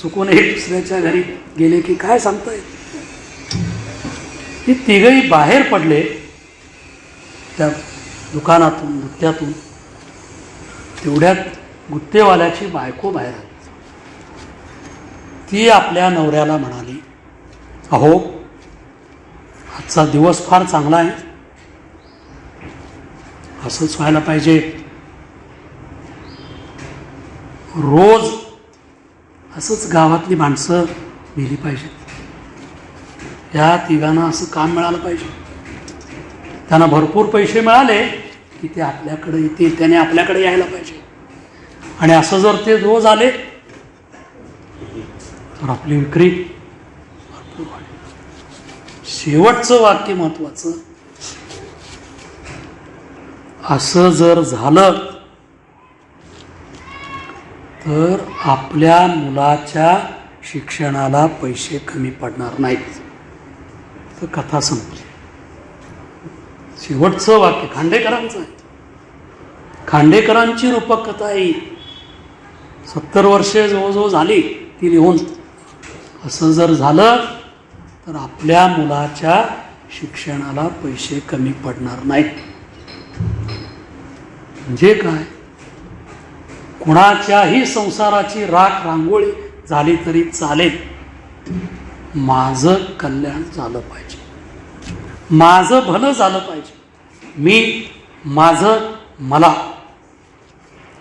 चुकून एक दुसऱ्याच्या घरी गेले की काय सांगता येत. ही तिघही बाहेर पडले त्या दुकानातून, गुत्त्यातून. तेवढ्यात गुत्तेवाल्याची बायको बाहेर आली. ती आपल्या नवऱ्याला म्हणाली, अहो आजचा दिवस फार चांगला आहे, असंच व्हायला पाहिजे, रोज असंच गावातली माणसं नेली पाहिजेत. या तिघांना असं काम मिळालं पाहिजे. त्यांना भरपूर पैसे मिळाले की ते आपल्याकडे येतील, त्याने आपल्याकडे यायला पाहिजे. आणि असं जर ते रोज आले तर आपली विक्री भरपूर वाढेल. शेवटचं वाक्य महत्वाचं, असं जर झालं तर आपल्या मुलाच्या शिक्षणाला पैसे कमी पडणार नाहीत. तर कथा संपली. शेवटचं वाक्य खांडेकरांचं आहे. खांडेकरांची रूपक कथा आहे. 70 वर्षे जवळजवळ झाली ती लिहून. असं जर झालं तर आपल्या मुलाच्या शिक्षणाला पैसे कमी पडणार नाहीत. म्हणजे काय, कुणाच्याही संसाराची राख रांगोळी झाली तरी चालेल, माझं कल्याण झालं पाहिजे, माझं भलं झालं पाहिजे. मी माझं मला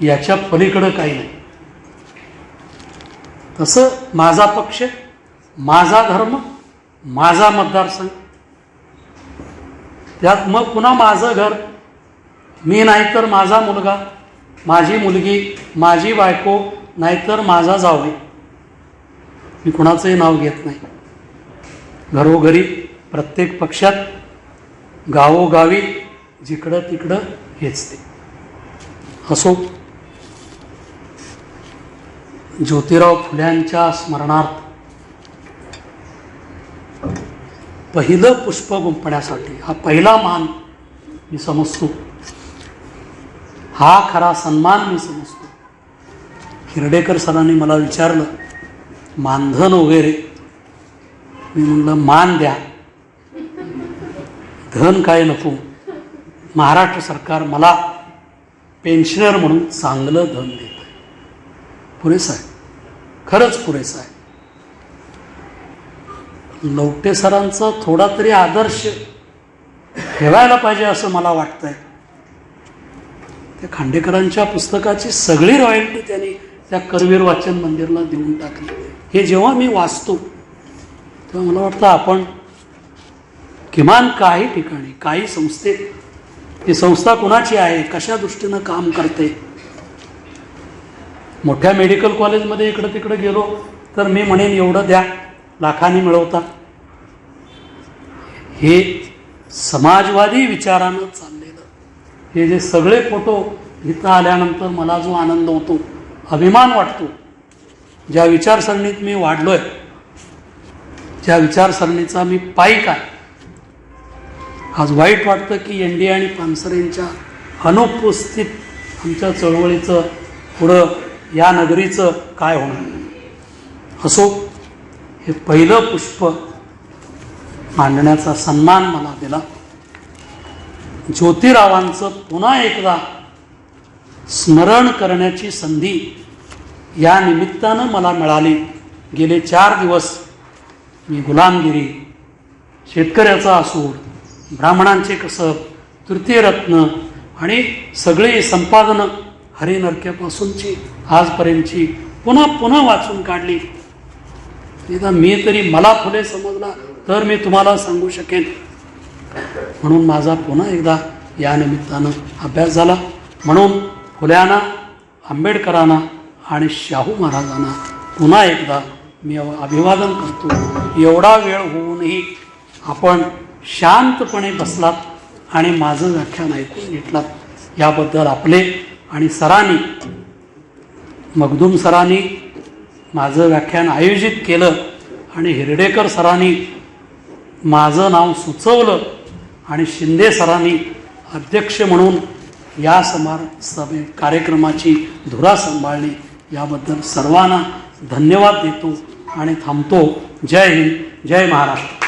याच्या पलीकडं काही नाही. तसं माझा पक्ष, माझा धर्म, माझा मतदारसंघ, त्यात मग पुन्हा माझं घर, मी नाहीतर माझा मुलगा, माझी मुलगी, माझी बायको, नाहीतर माझा जावई. मी कुणाचंही नाव घेत नाही. घरोघरी, प्रत्येक पक्षात, गावोगावी, जिकडं तिकडं हेच ते. असो, ज्योतिराव फुल्यांच्या स्मरणार्थ पहिलं पुष्प गुंफण्यासाठी हा पहिला मान मी समजतो, हा खरा सन्मान मी समजतो. हिरडेकर सरांनी मला विचारलं मानधन वगैरे, मी म्हणलं मान द्या, धन काय नको. महाराष्ट्र सरकार मला पेन्शनर म्हणून चांगलं धन देत आहे, पुरेसं आहे, खरंच पुरेसं आहे. लवटे सरांचा थोडा तरी आदर्श ठेवायला पाहिजे असं मला वाटतंय. त्या खांडेकरांच्या पुस्तकाची सगळी रॉयल्टी त्यांनी त्या करवीर वाचन मंदिरला देऊन टाकली. हे जेव्हा मी वाचतो तेव्हा मला वाटतं आपण किमान काही ठिकाणी, काही संस्थेत, ही संस्था कुणाची आहे, कशा दृष्टीनं काम करते. मोठ्या मेडिकल कॉलेजमध्ये इकडं तिकडं गेलो तर मी म्हणेन एवढं द्या, लाखांनी मिळवता. हे समाजवादी विचारानं चाललेलं हे जे सगळे फोटो इथं आल्यानंतर मला जो आनंद होतो, अभिमान वाटतो, ज्या विचारसरणीत मी वाढलोय, ज्या विचारसरणीचा मी पाईक आहे, आज वाईट वाटतं की एन डी आणि पानसरेंच्या अनुपस्थित आमच्या चळवळीचं पुढं या नगरीचं काय होणार. असो, हे पहिलं पुष्प मांडण्याचा सन्मान मला दिला. ज्योतिरावांचं पुन्हा एकदा स्मरण करण्याची संधी या निमित्तानं मला मिळाली. गेले 4 दिवस मी गुलामगिरी, शेतकऱ्याचा असूड, ब्राह्मणांचे कसब, तृतीयरत्न आणि सगळी संपादनं हरिनरक्यापासूनची आजपर्यंतची पुन्हा वाचून काढली. निदान मी तरी मला फुले समजला तर मी तुम्हाला सांगू शकेन. म्हणून माझा पुन्हा एकदा या निमित्तानं अभ्यास झाला. म्हणून फुल्यांना, आंबेडकरांना आणि शाहू महाराजांना पुन्हा एकदा मी अभिवादन करतो. एवढा वेळ होऊनही आपण शांतपणे बसलात आणि माझं व्याख्यान ऐकून घेतलात, याबद्दल आपले आणि सरांनी, मखदूम सरांनी माझं व्याख्यान आयोजित केलं आणि हिरडेकर सरांनी माझं नाव सुचवलं आणि शिंदे सरांनी अध्यक्ष म्हणून या कार्यक्रमाची धुरा सांभाळली, याबद्दल सर्वांना धन्यवाद देतो आणि थांबतो. जय हिंद, जय महाराष्ट्र.